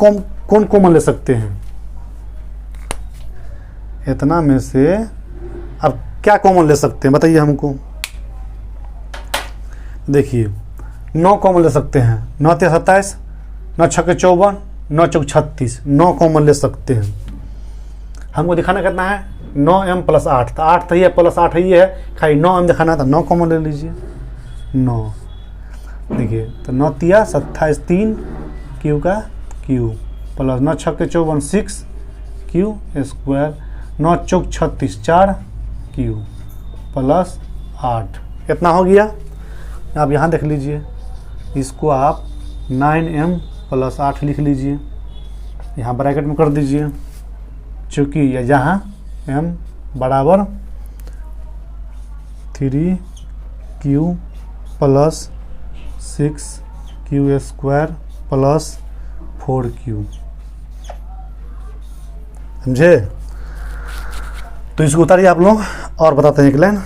कौन कॉमन ले सकते हैं? इतना में से अब क्या कॉमन ले सकते हैं बताइए हमको। देखिए 9 कॉमन ले सकते हैं, 9 तिया 27, 9 छक्के 54, 9 चौक 36, 9 कॉमन ले सकते हैं। हमको दिखाना कितना है 9m प्लस 8, तो 8 तो ये प्लस 8 ही है, खाली 9m दिखाना था, 9 कॉमन ले लीजिए। 9 देखिए, तो 9 तिया 27, 3 क्यू का क्यू प्लस 9 छक्के 54, 6 क्यू स्क्वायर, 9 चौक 36, 4 क्यू प्लस 8। कितना हो गया आप यहाँ देख लीजिए। इसको आप 9m प्लस 8 लिख लीजिए, यहाँ ब्रैकेट में कर दीजिए, चूँकि यहाँ m बराबर 3q plus 6q square plus 4q। समझे? तो इसको उतारिए आप लोग और बताते हैं एक लाइन।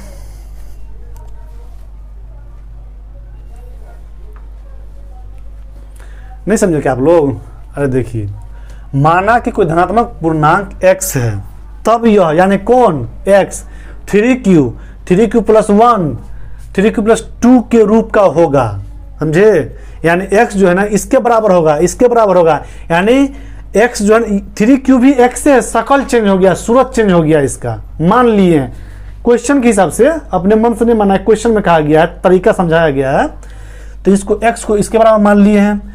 नहीं समझे क्या आप लोग? अरे देखिए, माना कि कोई धनात्मक पूर्णांक x है, तब यह यानी कौन x 3q plus 1, 3q plus 2 के रूप का होगा। समझे? यानी x जो है ना इसके बराबर होगा, इसके बराबर होगा, यानी x जो है 3q भी x से शकल चेंज हो गया, सूरत चेंज हो गया इसका। मान लिए क्वेश्चन के हिसाब से, अपने मन से नहीं माना, क्वेश्चन में कहा गया है, तरीका समझाया गया है, तो इसको x को इसके बराबर मान लिए हैं।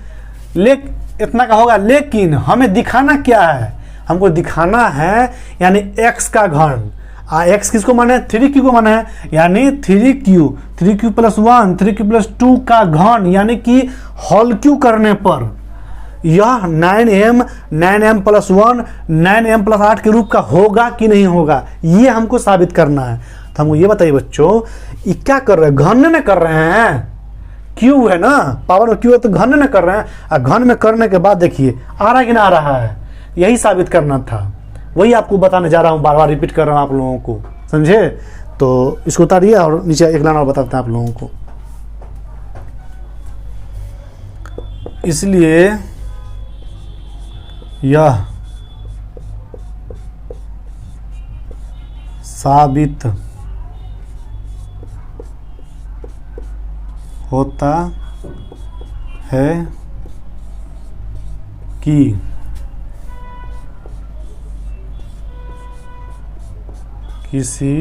इतना का होगा, लेकिन हमें दिखाना क्या है? हमको दिखाना है यानी x का घन। x किसको माने? 3q को माने है, यानी 3q प्लस 1, 3q प्लस 2 का घन, यानी कि होल क्यू करने पर यह 9m प्लस 1, 9m प्लस 8 के रूप का होगा कि नहीं होगा, ये हमको साबित करना है। तो हमको ये बताइए बच्चों, ये क्या कर रहे हैं? घन में कर रहे हैं, क्यू है ना, पावर में क्यू है, तो घन में कर रहे हैं। और घन में करने के बाद देखिए आ रहा है कि ना आ रहा है, यही साबित करना था, वही आपको बताने जा रहा हूँ, बार बार रिपीट कर रहा हूँ आप लोगों को। समझे? तो इसको उतारिए और नीचे एक लाइन और बताते हैं आप लोगों को। इसलिए यह साबित होता है कि किसी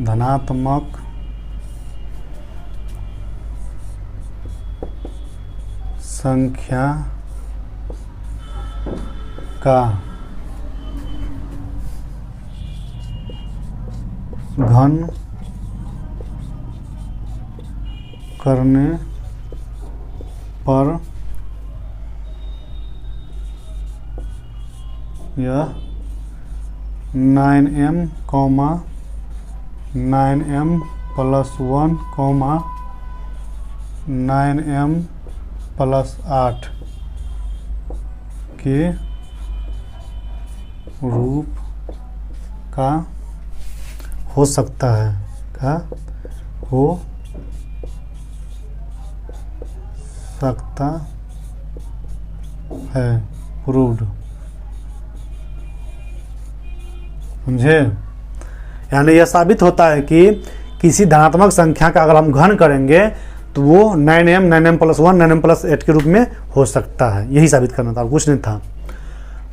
धनात्मक संख्या का घन करने पर यह 9m, 9m + 1, 9m + 8 के रूप का हो सकता है, का हो सकता है, प्रूव्ड। समझे? यानी यह साबित होता है कि किसी धनात्मक संख्या का अगर हम घन करेंगे तो वो 9m, 9m + 1, 9m + 8 के रूप में हो सकता है। यही साबित करना था और कुछ नहीं था।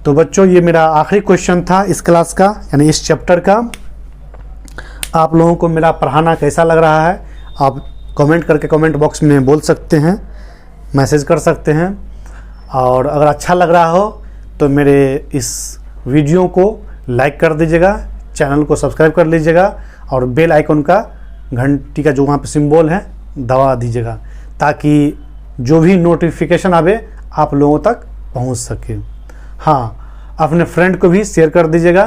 तो बच्चों, ये मेरा आखिरी क्वेश्चन था इस क्लास का, यानी इस चैप्टर का। आप लोगों को मेरा पढ़ाना कैसा लग रहा है, आप कमेंट करके कमेंट बॉक्स में बोल सकते हैं, मैसेज कर सकते हैं। और अगर अच्छा लग रहा हो तो मेरे इस वीडियो को लाइक कर दीजिएगा, चैनल को सब्सक्राइब कर लीजिएगा और बेल आइकन का, घंटी का जो वहाँ पे सिंबल है, दबा दीजिएगा, ताकि जो भी नोटिफिकेशन आवे आप लोगों तक पहुँच सके। हाँ, अपने फ्रेंड को भी शेयर कर दीजिएगा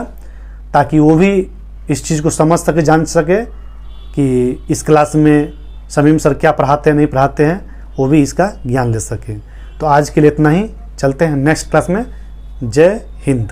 ताकि वो भी इस चीज़ को समझ सके, जान सके कि इस क्लास में शमीम सर क्या पढ़ाते हैं, नहीं पढ़ाते हैं, वो भी इसका ज्ञान ले सके। तो आज के लिए इतना ही, चलते हैं नेक्स्ट क्लास में। जय हिंद।